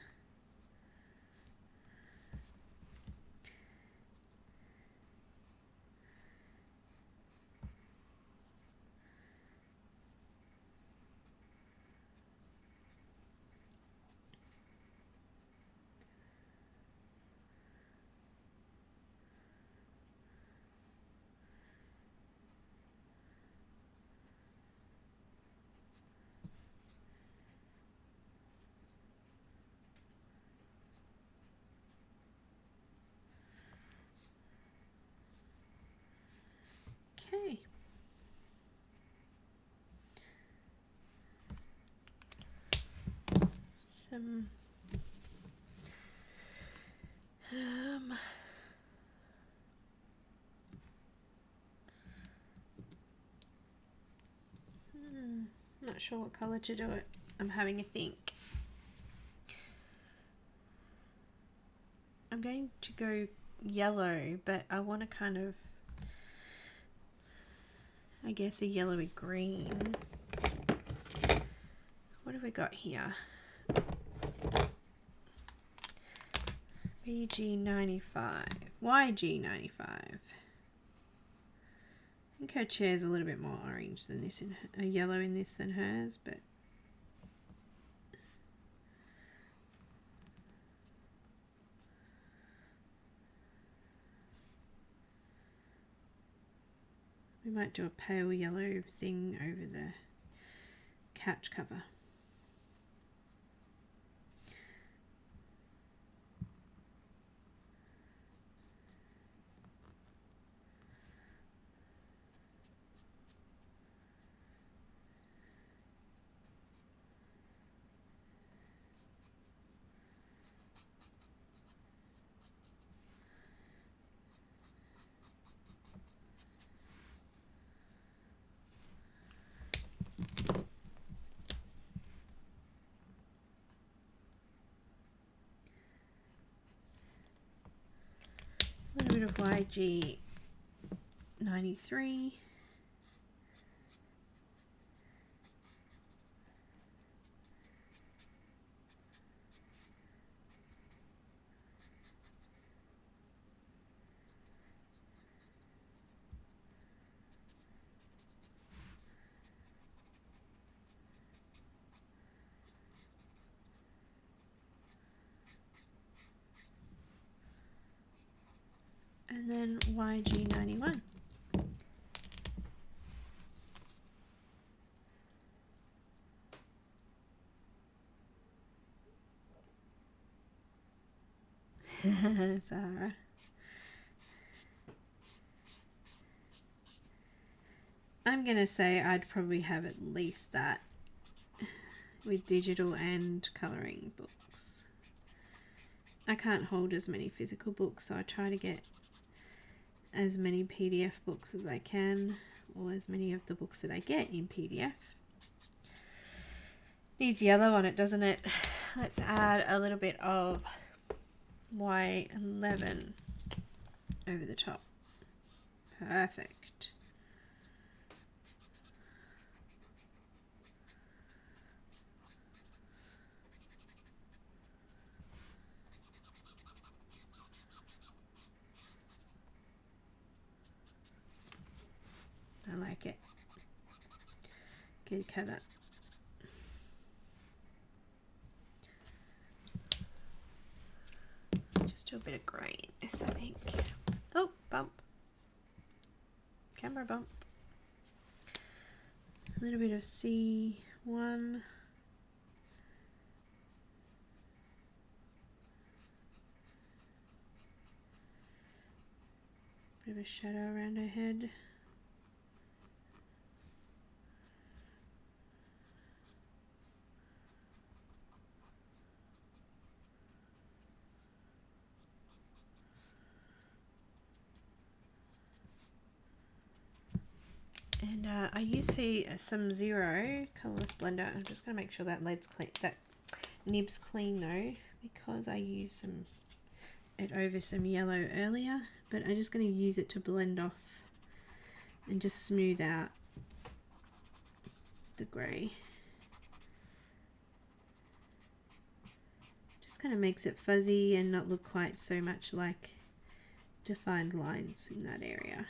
Okay. Some not sure what colour to do it. I'm having a think. I'm going to go yellow, but I want to kind of, I guess, a yellowy green. What have we got here? BG95, YG95. I think her chair's a little bit more orange than this, a yellow in this than hers, but we might do a pale yellow thing over the couch cover. bit of YG 93. And then YG91. Sarah. I'm going to say I'd probably have at least that with digital and colouring books. I can't hold as many physical books, so I try to get as many PDF books as I can, or as many of the books that I get in PDF. Needs yellow on it, doesn't it? Let's add a little bit of Y11 over the top. Perfect. I like it. Good colour. Just do a bit of greyness, I think. Oh, bump. Camera bump. A little bit of C1. Bit of a shadow around her head. And I use some Zero colourless blender. I'm just going to make sure that lead's clean, that nib's clean though, because I used it over some yellow earlier. But I'm just going to use it to blend off and just smooth out the grey. Just kind of makes it fuzzy and not look quite so much like defined lines in that area.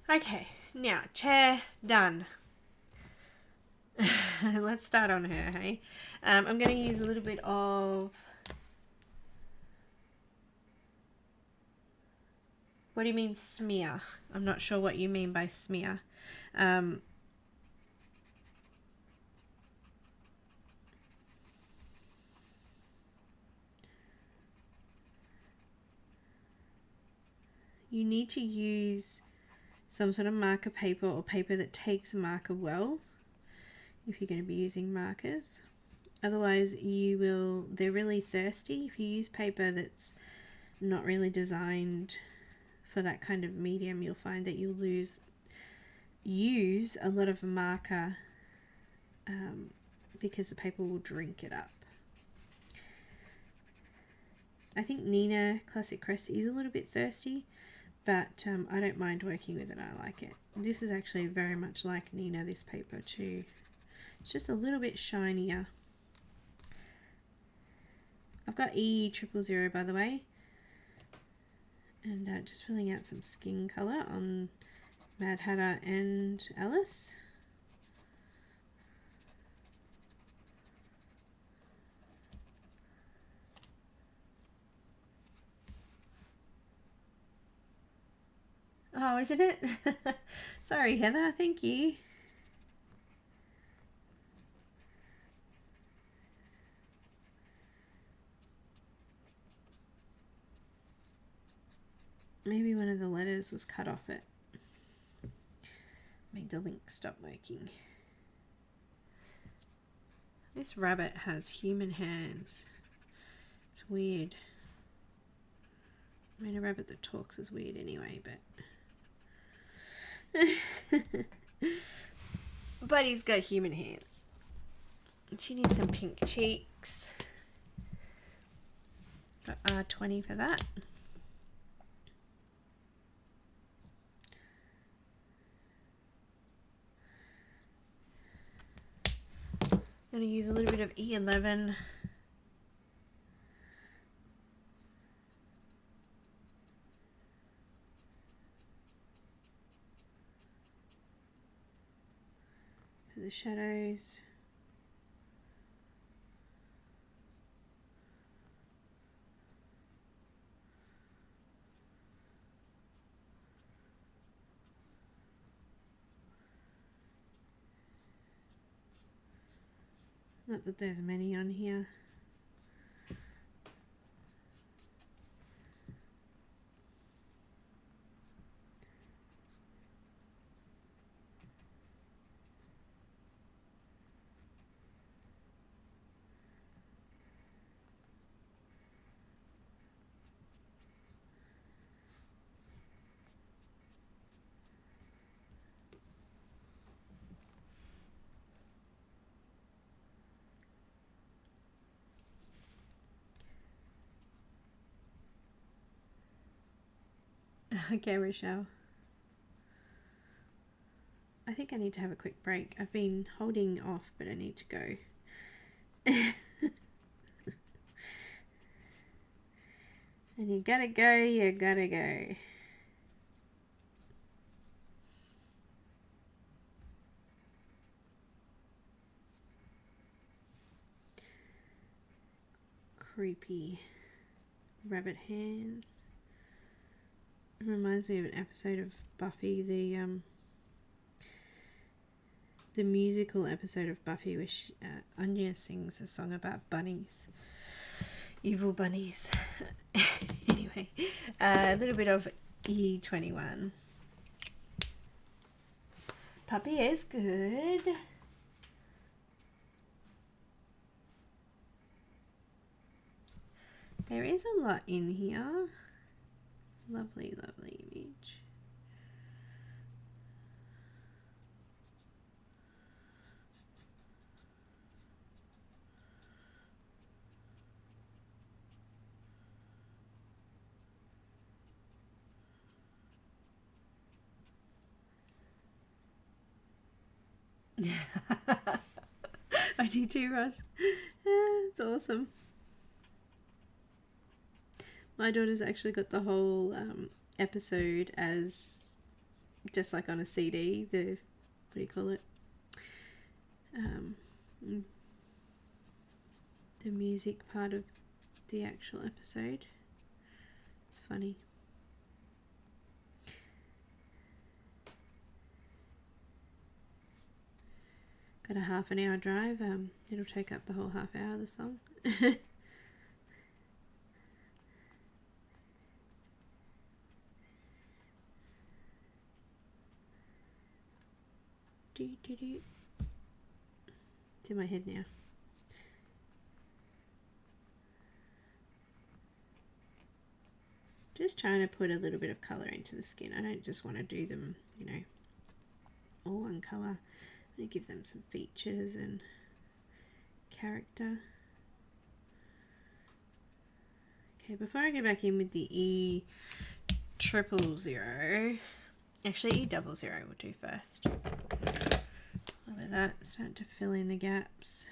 Okay, now chair done. Let's start on her, hey? I'm going to use a little bit of... What do you mean smear? I'm not sure what you mean by smear. You need to use some sort of marker paper or paper that takes marker well if you're going to be using markers. Otherwise they're really thirsty. If you use paper that's not really designed for that kind of medium, you'll find that you'll use a lot of marker because the paper will drink it up. I think Neenah Classic Crest is a little bit thirsty, but I don't mind working with it. I like it. This is actually very much like Neenah, this paper too. It's just a little bit shinier. I've got E000 by the way, and just filling out some skin colour on Mad Hatter and Alice. Oh, isn't it? Sorry, Heather. Thank you. Maybe one of the letters was cut off it. Made the link stop working. This rabbit has human hands. It's weird. I mean, a rabbit that talks is weird anyway, but... but he's got human hands. She needs some pink cheeks. Got R20 for that. I'm going to use a little bit of E11. For the shadows. Not that there's many on here. Okay, Rochelle. I think I need to have a quick break. I've been holding off, but I need to go. And you gotta go, you gotta go. Creepy rabbit hands. It reminds me of an episode of Buffy, the musical episode of Buffy, where Anya sings a song about bunnies, evil bunnies. Anyway, a little bit of E21. Puppy is good. There is a lot in here. Lovely, lovely image. I do too, Ross. It's awesome. My daughter's actually got the whole episode as just like on a CD. The, what do you call it? The music part of the actual episode. It's funny. Got a half an hour drive. It'll take up the whole half hour of the song. It's in my head now. Just trying to put a little bit of colour into the skin. I don't just want to do them, you know, all one colour. I'm going to give them some features and character. Okay, before I go back in with the E000, actually E00 will do first. Look at that, start to fill in the gaps.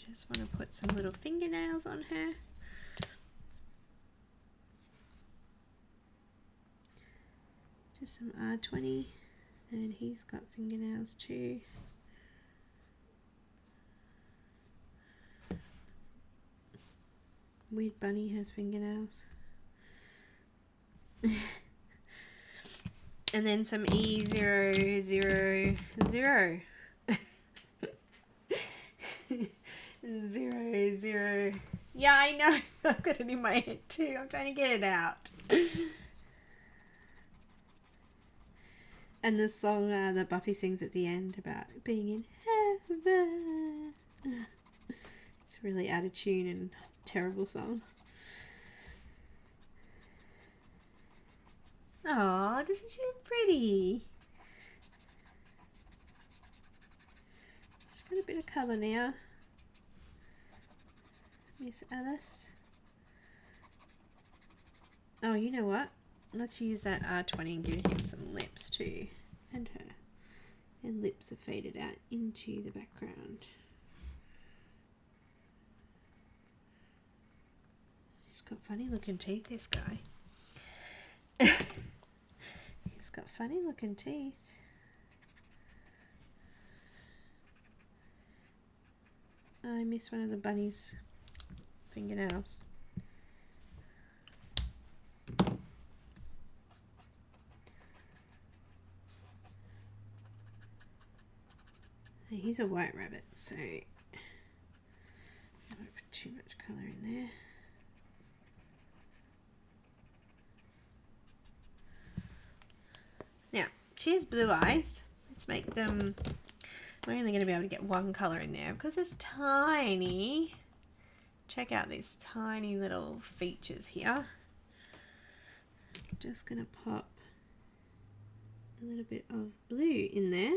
Just want to put some little fingernails on her. Just some R20, and he's got fingernails too. Weird bunny has fingernails. And then some E000. 0, 0. Yeah, I know. I've got it in my head too. I'm trying to get it out. And the song that Buffy sings at the end about being in heaven. It's really out of tune and terrible song. Oh, doesn't she look pretty? She's got a bit of colour now. Miss Alice. Oh, you know what? Let's use that R20 and give him some lips too. And her. And lips are faded out into the background. He's got funny looking teeth, this guy. He's got funny looking teeth. I missed one of the bunny's fingernails. He's a white rabbit, so I don't put too much colour in there. Now, she has blue eyes. Let's make them... We're only going to be able to get one colour in there because it's tiny. Check out these tiny little features here. Just going to pop a little bit of blue in there.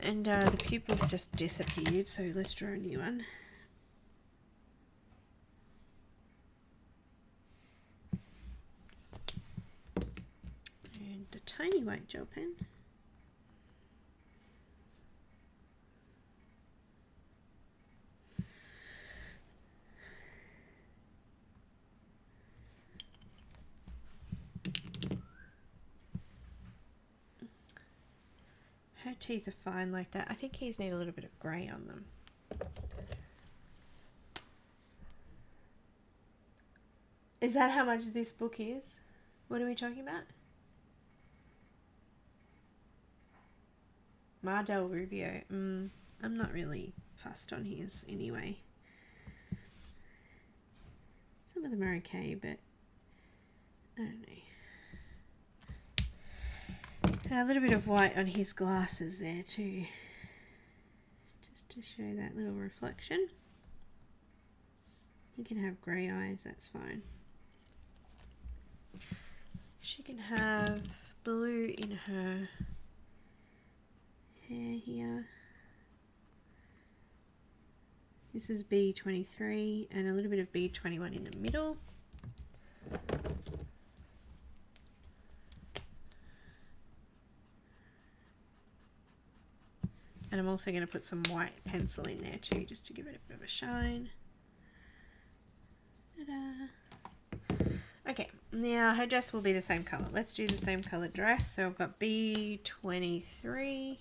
And the pupils just disappeared, so let's draw a new one. And a tiny white gel pen. Her teeth are fine like that. I think his need a little bit of grey on them. Is that how much this book is? What are we talking about? Mar del Rubio. I'm not really fussed on his anyway. Some of them are okay, but I don't know. A little bit of white on his glasses there too, just to show that little reflection. He can have grey eyes, that's fine. She can have blue in her hair here. This is B23 and a little bit of B21 in the middle. And I'm also going to put some white pencil in there too, just to give it a bit of a shine. Ta-da. Okay, now her dress will be the same colour. Let's do the same colour dress. So I've got B23.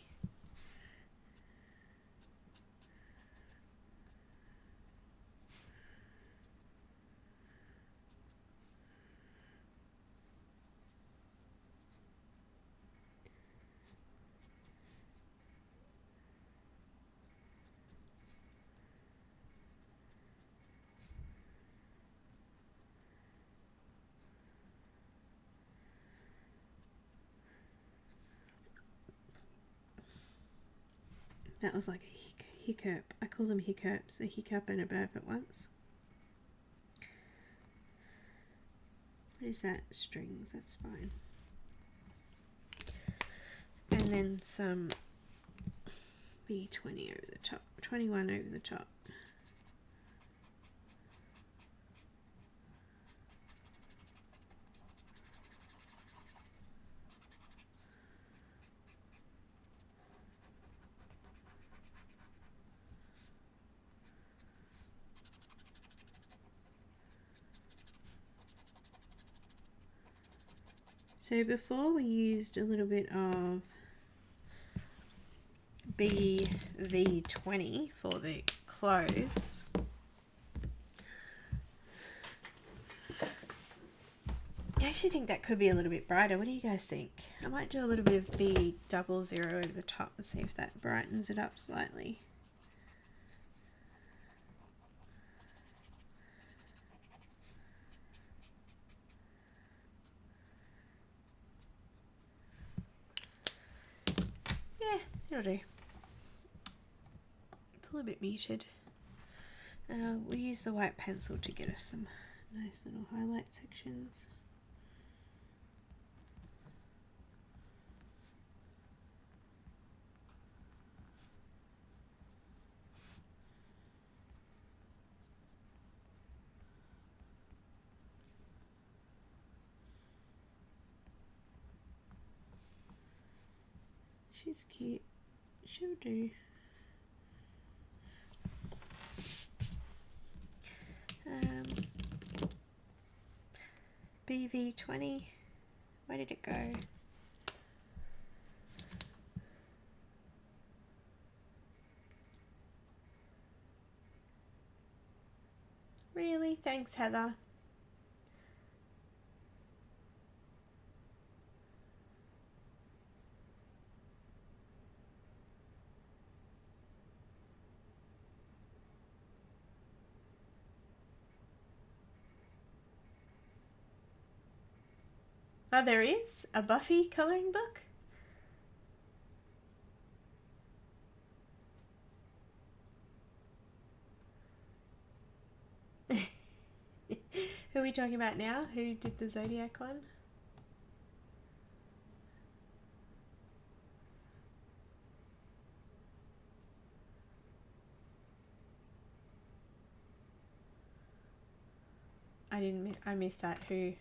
That was like a hiccup. I call them hiccups, a hiccup and a burp at once. What is that? Strings, that's fine. And then some B20 over the top, 21 over the top. So before we used a little bit of BV20 for the clothes. I actually think that could be a little bit brighter. What do you guys think? I might do a little bit of B00 over the top and see if that brightens it up slightly. Yeah, it'll do. It's a little bit muted. We'll use the white pencil to get us some nice little highlight sections. She's cute. She'll do. BV20. Where did it go? Really? Thanks, Heather. Oh, there is a Buffy colouring book? Who are we talking about now? Who did the Zodiac one? I missed that. Who?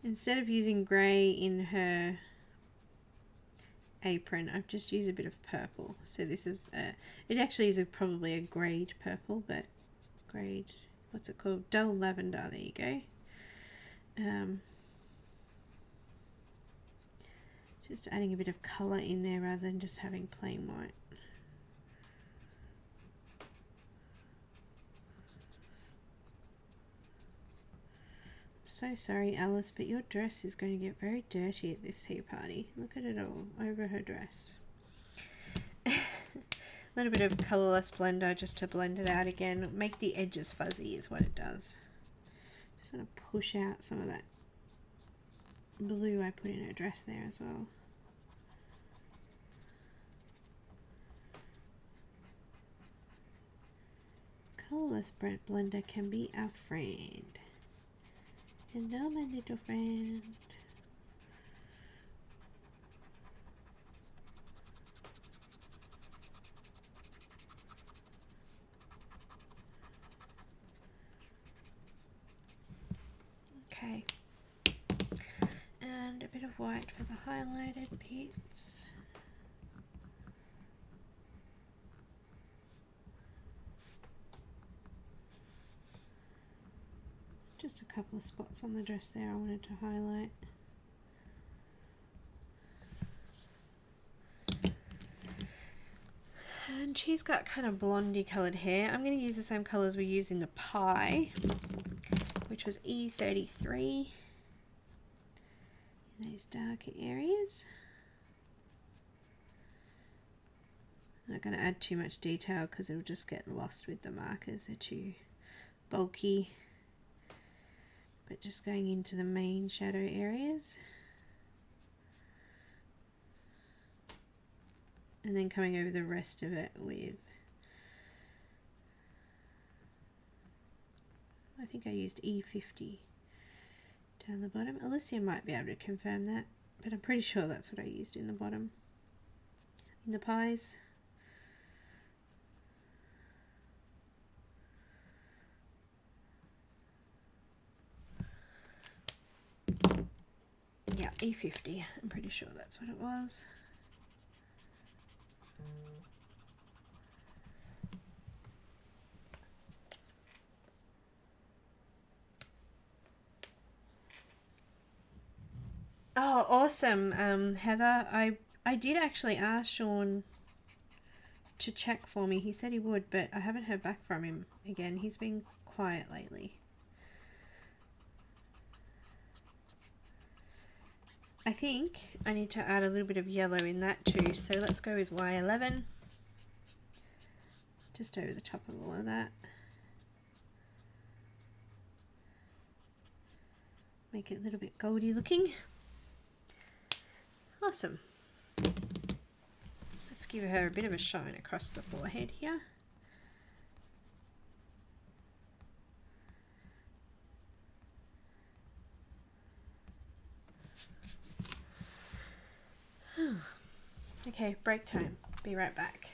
Instead of using grey in her apron, I've just used a bit of purple. So this is it actually is probably a grade purple, but grade, what's it called? Dull lavender. There you go. Just adding a bit of colour in there rather than just having plain white. So sorry, Alice, but your dress is going to get very dirty at this tea party. Look at it all over her dress. A little bit of colourless blender just to blend it out again. Make the edges fuzzy is what it does. Just want to push out some of that blue I put in her dress there as well. Colourless blender can be our friend. Hello, my little friend. Okay. And a bit of white for the highlighted bits. Just a couple of spots on the dress there I wanted to highlight. And she's got kind of blondie coloured hair. I'm going to use the same colours we used in the pie, which was E33 in these darker areas. I'm not going to add too much detail because it'll just get lost with the markers. They're too bulky. But just going into the main shadow areas. And then coming over the rest of it with, I think I used E50 down the bottom. Alicia might be able to confirm that, but I'm pretty sure that's what I used in the bottom, in the pies. Yeah, E50, I'm pretty sure that's what it was. Oh, awesome, Heather. I did actually ask Sean to check for me. He said he would, but I haven't heard back from him again. He's been quiet lately. I think I need to add a little bit of yellow in that too, so let's go with Y11. Just over the top of all of that. Make it a little bit goldy looking. Awesome. Let's give her a bit of a shine across the forehead here. Okay, break time. Be right back.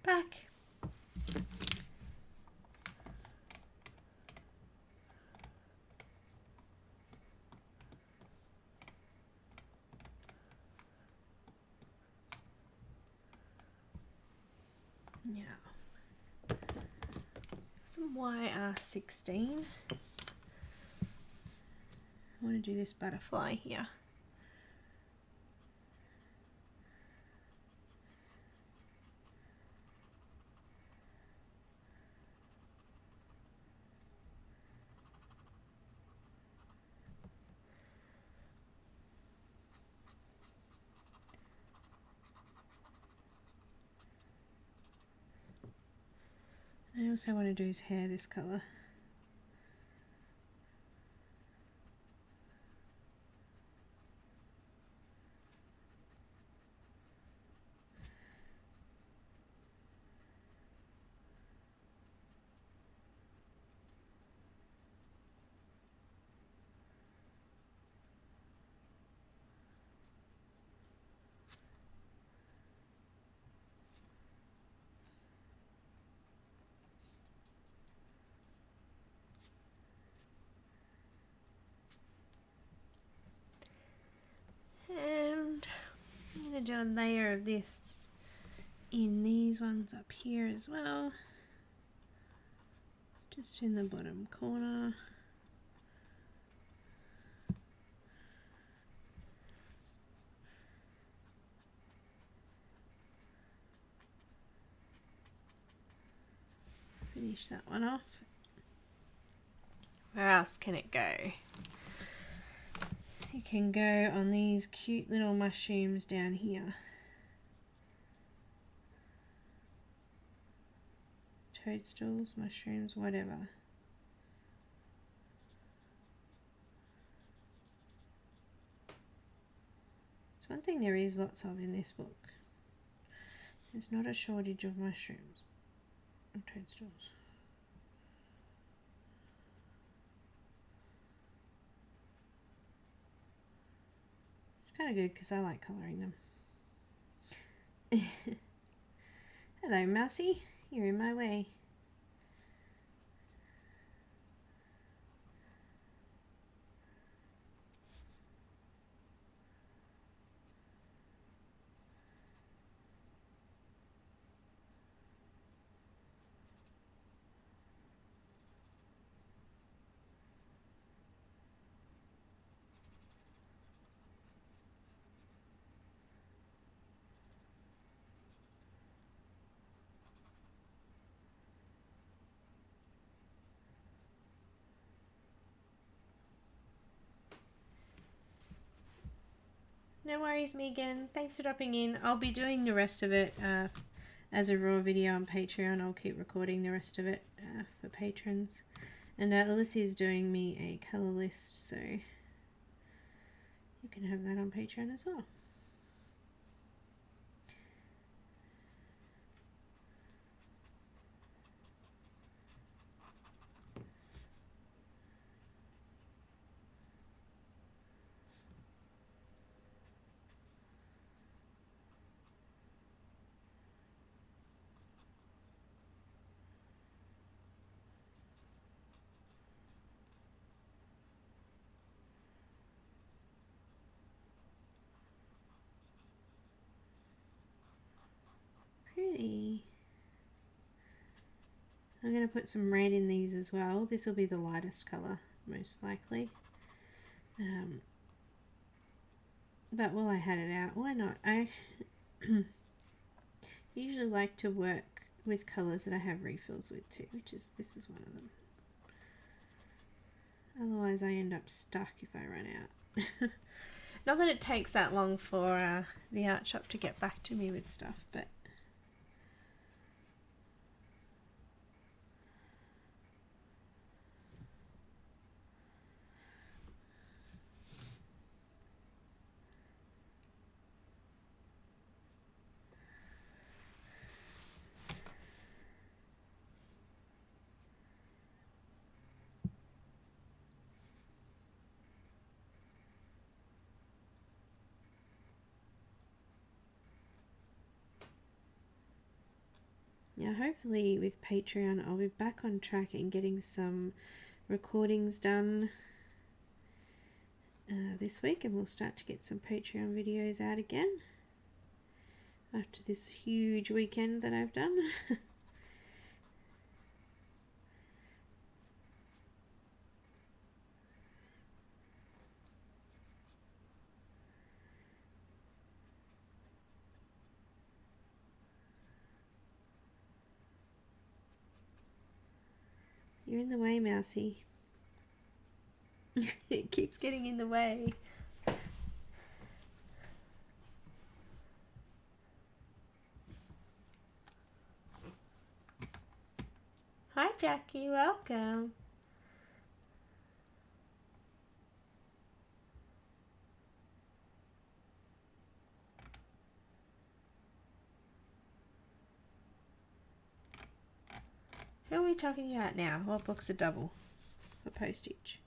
Back. Now, some YR16. I want to do this butterfly here. I also want to do his hair this colour. And I'm going to do a layer of this in these ones up here as well, just in the bottom corner. Finish that one off. Where else can it go? It can go on these cute little mushrooms down here. Toadstools, mushrooms, whatever. It's one thing there is lots of in this book. There's not a shortage of mushrooms or toadstools. It's kind of good because I like colouring them. Hello, Mousy. You're in my way. No worries, Megan. Thanks for dropping in. I'll be doing the rest of it as a raw video on Patreon. I'll keep recording the rest of it for patrons. And Alyssa's doing me a colour list, so you can have that on Patreon as well. Pretty. I'm going to put some red in these as well. This will be the lightest colour, most likely. But while I had it out, why not? I usually like to work with colours that I have refills with too, this is one of them. Otherwise I end up stuck if I run out. Not that it takes that long for the art shop to get back to me with stuff, but yeah, hopefully with Patreon I'll be back on track and getting some recordings done this week, and we'll start to get some Patreon videos out again after this huge weekend that I've done. You're in the way, Mousy. It keeps getting in the way. Hi Jackie, welcome. Who are we talking about now? What books are double for postage?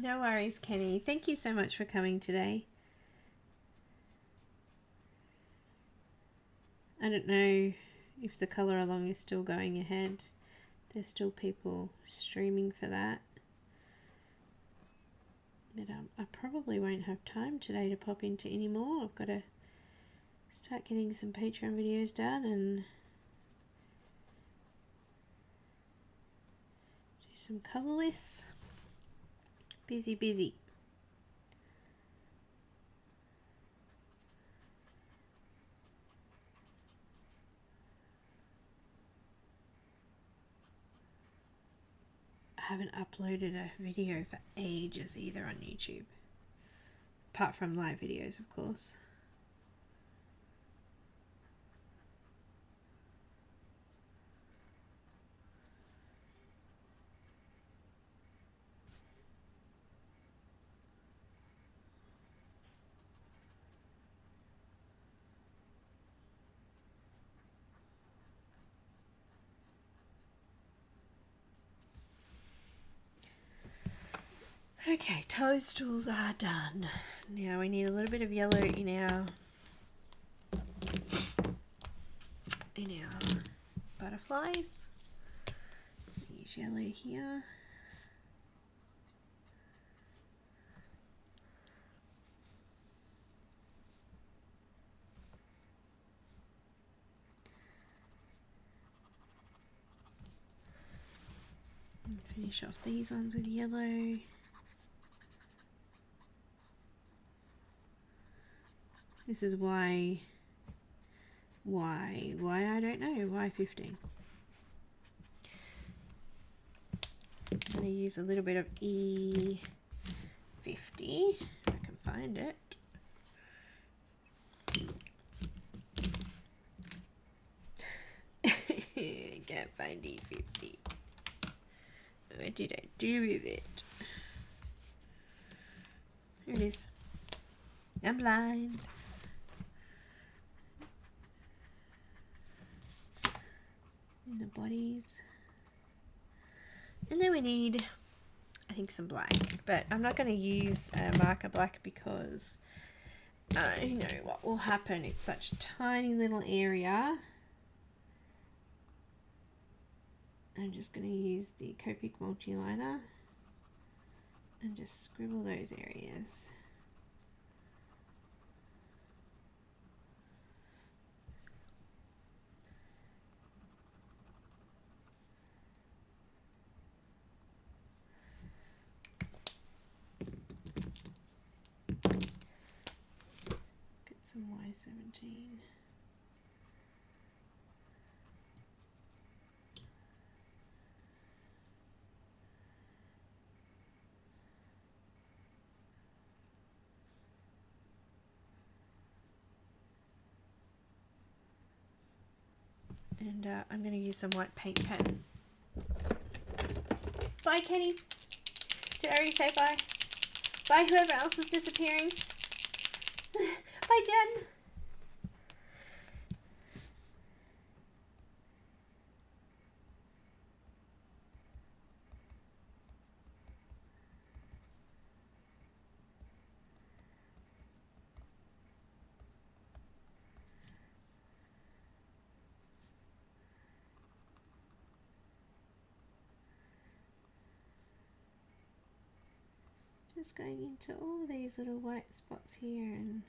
No worries, Kenny. Thank you so much for coming today. I don't know if the colour along is still going ahead. There's still people streaming for that. But I probably won't have time today to pop into any more. I've got to start getting some Patreon videos done and do some colour lists. Busy, busy. I haven't uploaded a video for ages either on YouTube. Apart from live videos, of course. Okay, toadstools are done. Now we need a little bit of yellow in our butterflies. Use yellow here. Finish off these ones with yellow. This is why I don't know, why 15. I'm going to use a little bit of E50 if I can find it. Can't find E50. What did I do with it? Here it is. I'm blind. In the bodies. And then we need, I think, some black. But I'm not going to use marker black because I know what will happen. It's such a tiny little area. I'm just going to use the Copic multi-liner and just scribble those areas. Get some Y17. And I'm going to use some white paint pen. Bye, Kenny. Did I already say bye? Bye, whoever else is disappearing. Bye, Jen. Just going into all these little white spots here and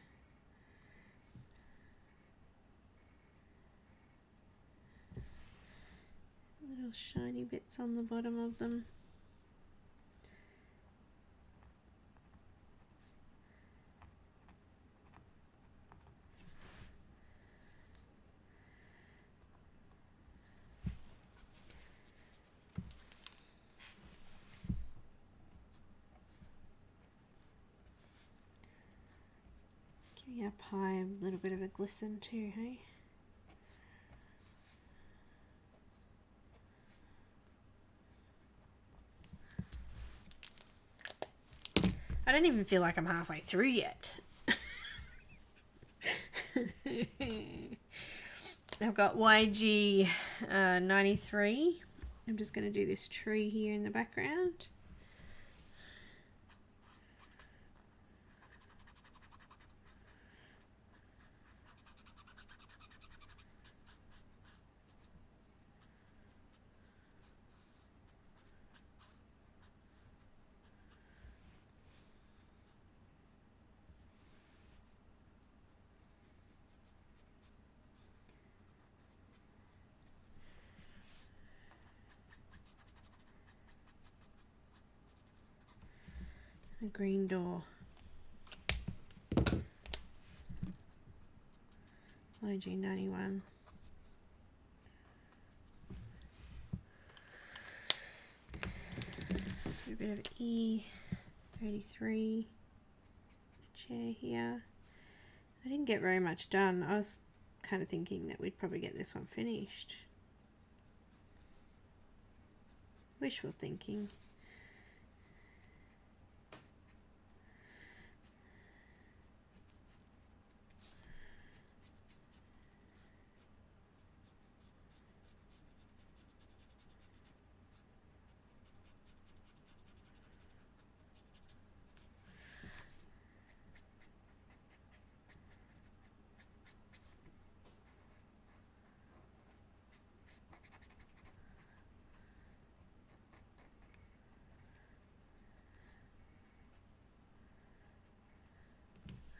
little shiny bits on the bottom of them. Giving our pie a little bit of a glisten too, hey? I don't even feel like I'm halfway through yet. I've got YG 93. I'm just going to do this tree here in the background. A green door. YG91. A bit of E33 chair here. I didn't get very much done. I was kind of thinking that we'd probably get this one finished. Wishful thinking.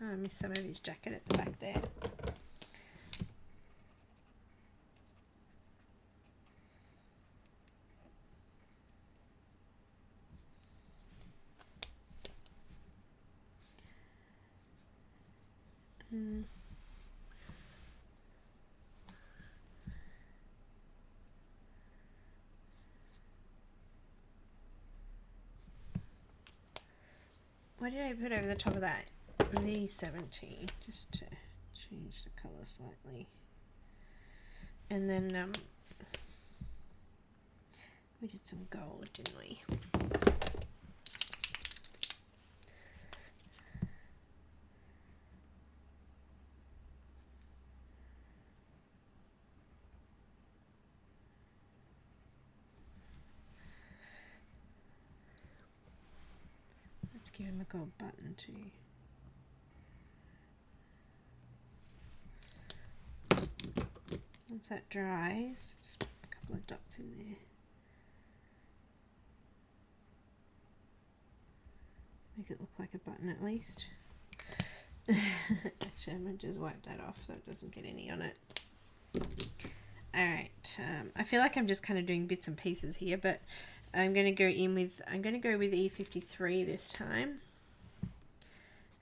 Oh, I missed some of his jacket at the back there. What did I put over the top of that? V70, just to change the colour slightly. And then we did some gold, didn't we? Let's give him a gold button too. Once that dries, just put a couple of dots in there. Make it look like a button at least. Actually, I'm going to just wipe that off so it doesn't get any on it. Alright, I feel like I'm just kind of doing bits and pieces here, but I'm going to go with E53 this time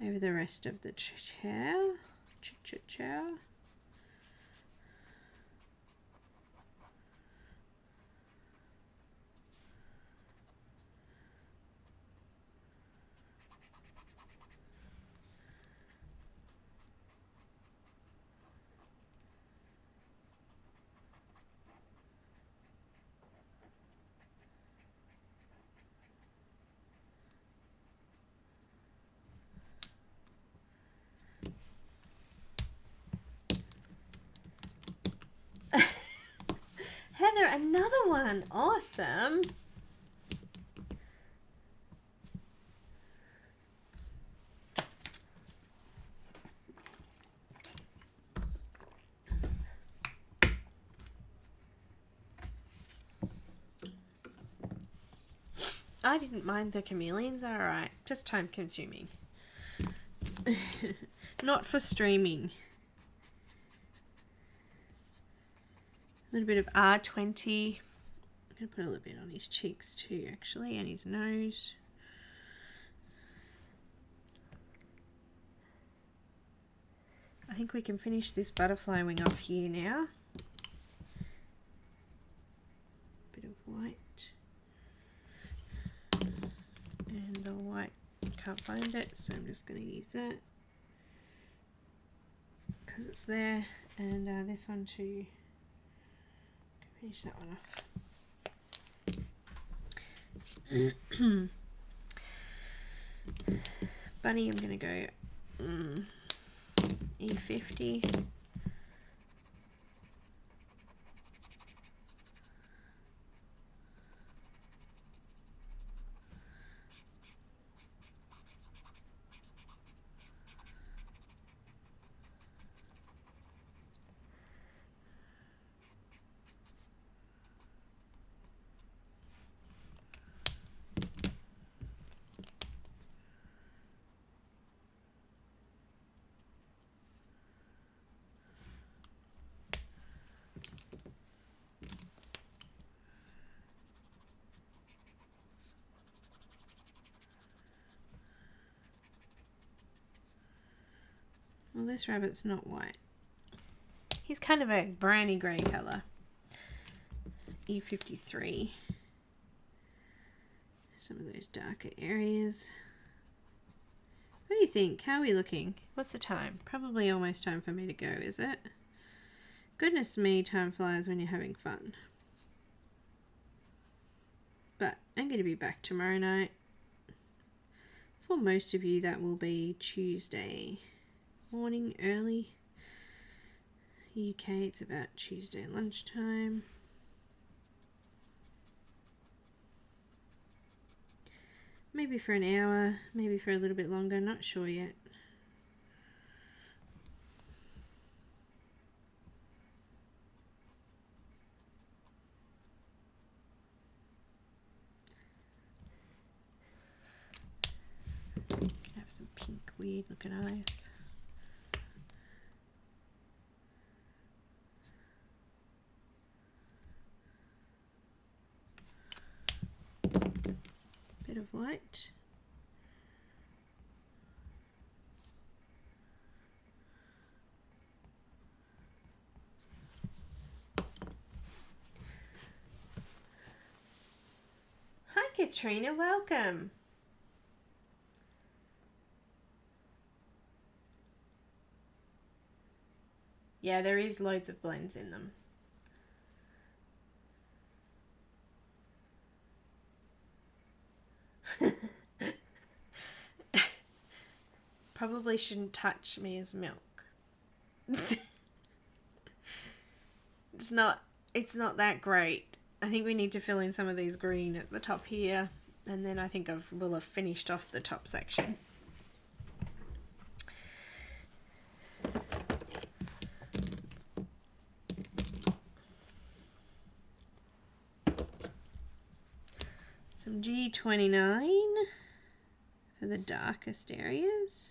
over the rest of the chow. Heather, another one. Awesome. I didn't mind the chameleons, they're alright. Just time consuming. Not for streaming. A little bit of R20. I'm going to put a little bit on his cheeks too, actually, and his nose. I think we can finish this butterfly wing off here now. Bit of white. And the white, can't find it, so I'm just going to use that because it's there. And this one too. Finish that one off. Bunny, I'm going to go E50. Well, this rabbit's not white. He's kind of a browny grey colour. E53. Some of those darker areas. What do you think? How are we looking? What's the time? Probably almost time for me to go, is it? Goodness me, time flies when you're having fun. But I'm going to be back tomorrow night. For most of you, that will be Tuesday morning, early. UK, it's about Tuesday lunchtime. Maybe for an hour, maybe for a little bit longer, not sure yet. Can have some pink, weird looking eyes. Bit of white. Katrina, welcome. Yeah, there is loads of blends in them. Probably shouldn't touch me as milk. It's not that great. I think we need to fill in some of these green at the top here, and then I think we'll have finished off the top section. Some G29 for the darkest areas.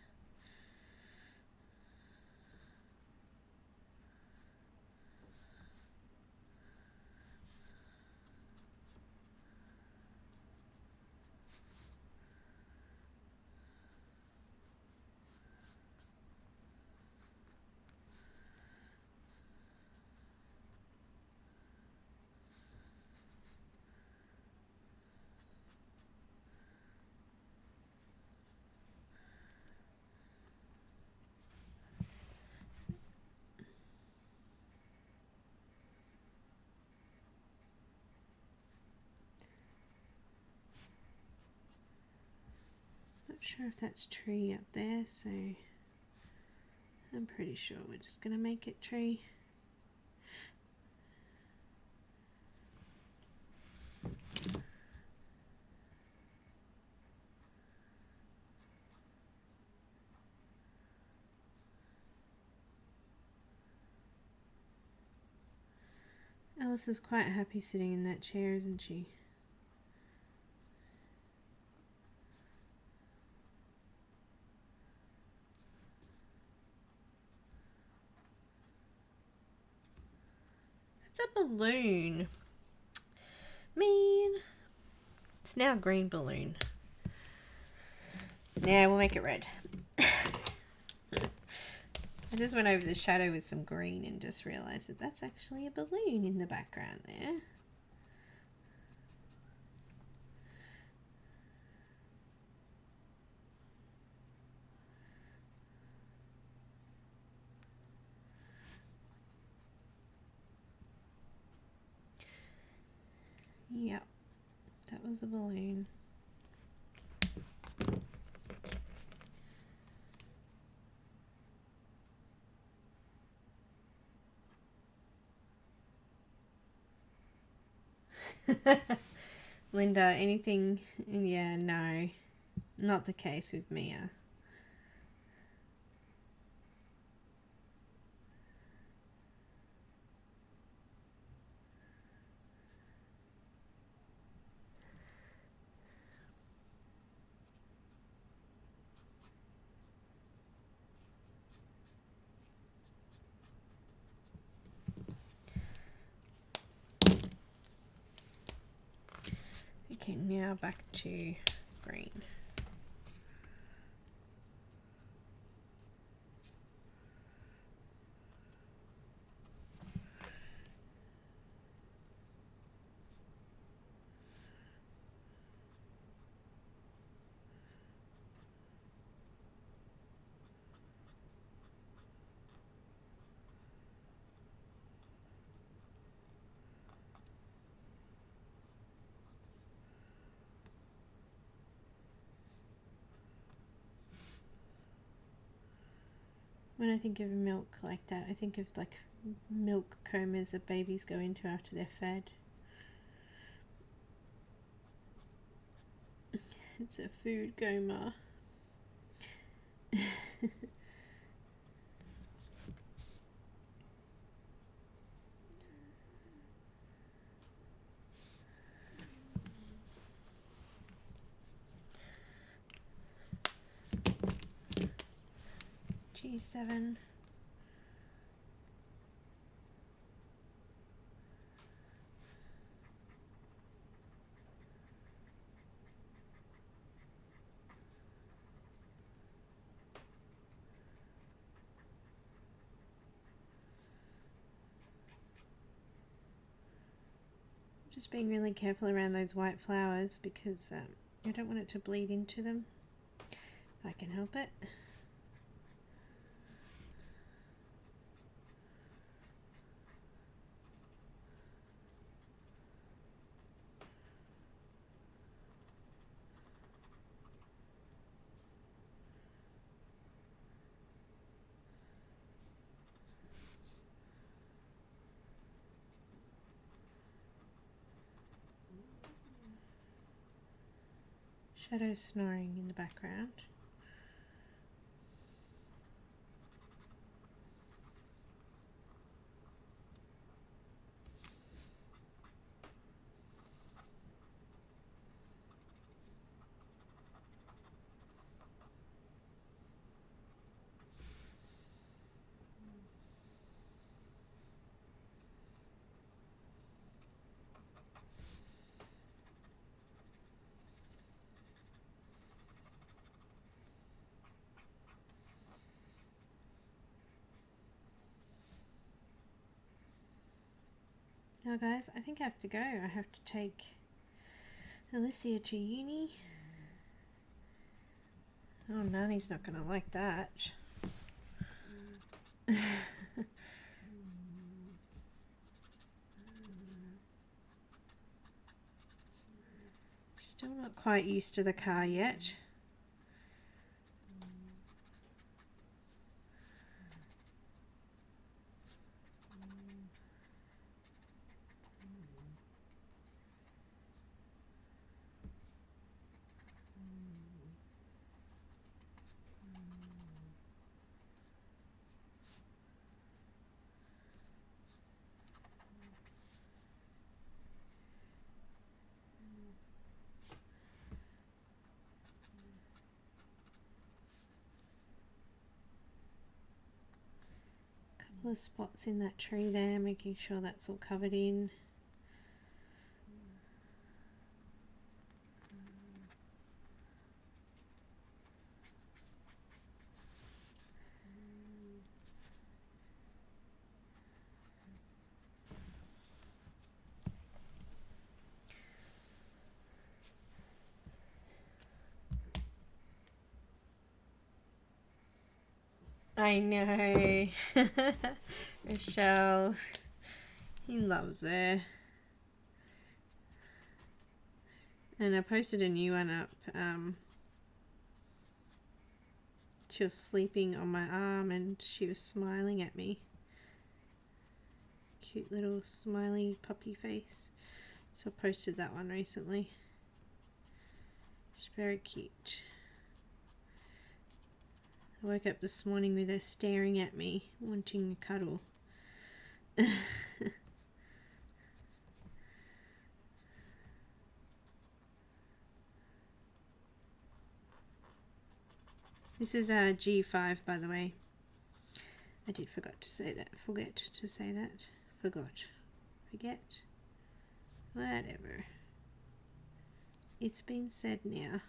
Not sure if that's tree up there, so I'm pretty sure we're just going to make it tree. Alice is quite happy sitting in that chair, isn't she? That's a balloon. Man. It's now a green balloon. Now we'll make it red. I just went over the shadow with some green and just realised that that's actually a balloon in the background there. Yep, that was a balloon. Linda, anything? Yeah, no, not the case with Mia. Okay, now back to green. When I think of milk like that, I think of like milk comas that babies go into after they're fed. It's a food coma. G7. Just being really careful around those white flowers because I don't want it to bleed into them if I can help it. Shadows snoring in the background. Now guys, I think I have to go. I have to take Alicia to uni. Oh, Nanny's not going to like that. Still not quite used to the car yet. Couple of spots in that tree there, making sure that's all covered in. I know. Rochelle, he loves her. And I posted a new one up. She was sleeping on my arm and she was smiling at me. Cute little smiley puppy face. So I posted that one recently. She's very cute. I woke up this morning with her staring at me, wanting a cuddle. This is a G5, by the way. I did forget to say that. Forget. Whatever. It's been said now.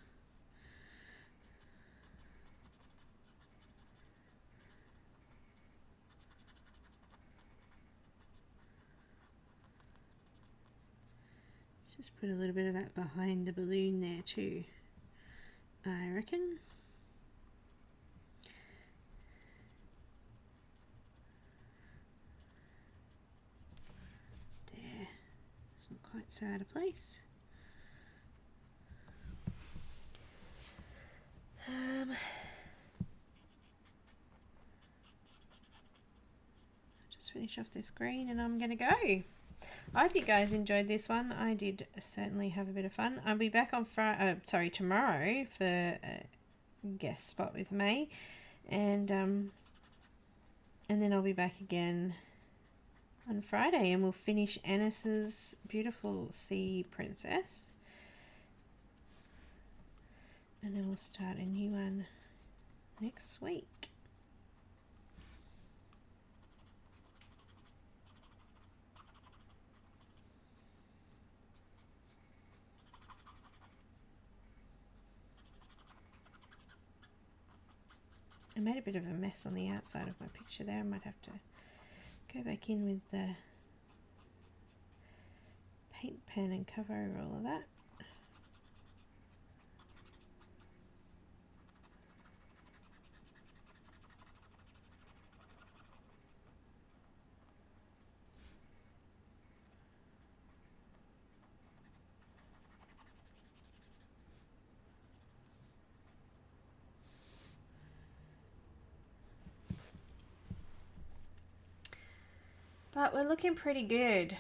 Just put a little bit of that behind the balloon there too, I reckon. There, it's not quite so out of place. Just finish off this green and I'm gonna go. I hope you guys enjoyed this one. I did certainly have a bit of fun. I'll be back on tomorrow for a guest spot with May, and then I'll be back again on Friday, and we'll finish Annis's beautiful sea princess, and then we'll start a new one next week. I made a bit of a mess on the outside of my picture there. I might have to go back in with the paint pen and cover over all of that. But we're looking pretty good.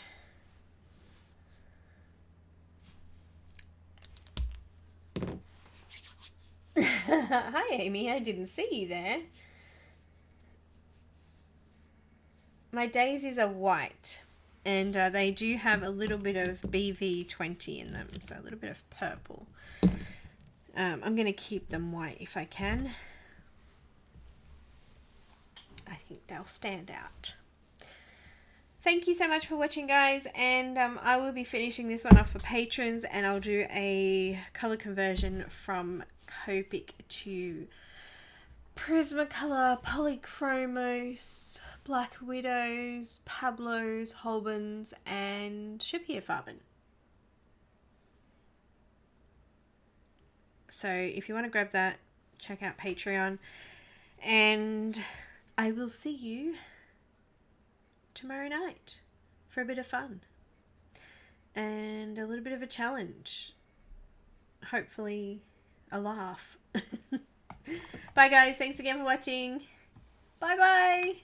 Hi Amy, I didn't see you there. My daisies are white and they do have a little bit of BV20 in them, so a little bit of purple. I'm going to keep them white if I can. I think they'll stand out. Thank you so much for watching, guys, and I will be finishing this one off for patrons, and I'll do a colour conversion from Copic to Prismacolor, Polychromos, Black Widows, Pablos, Holbens, and Faber. So if you want to grab that, check out Patreon, and I will see you tomorrow night for a bit of fun and a little bit of a challenge, hopefully a laugh. Bye guys, thanks again for watching. Bye bye.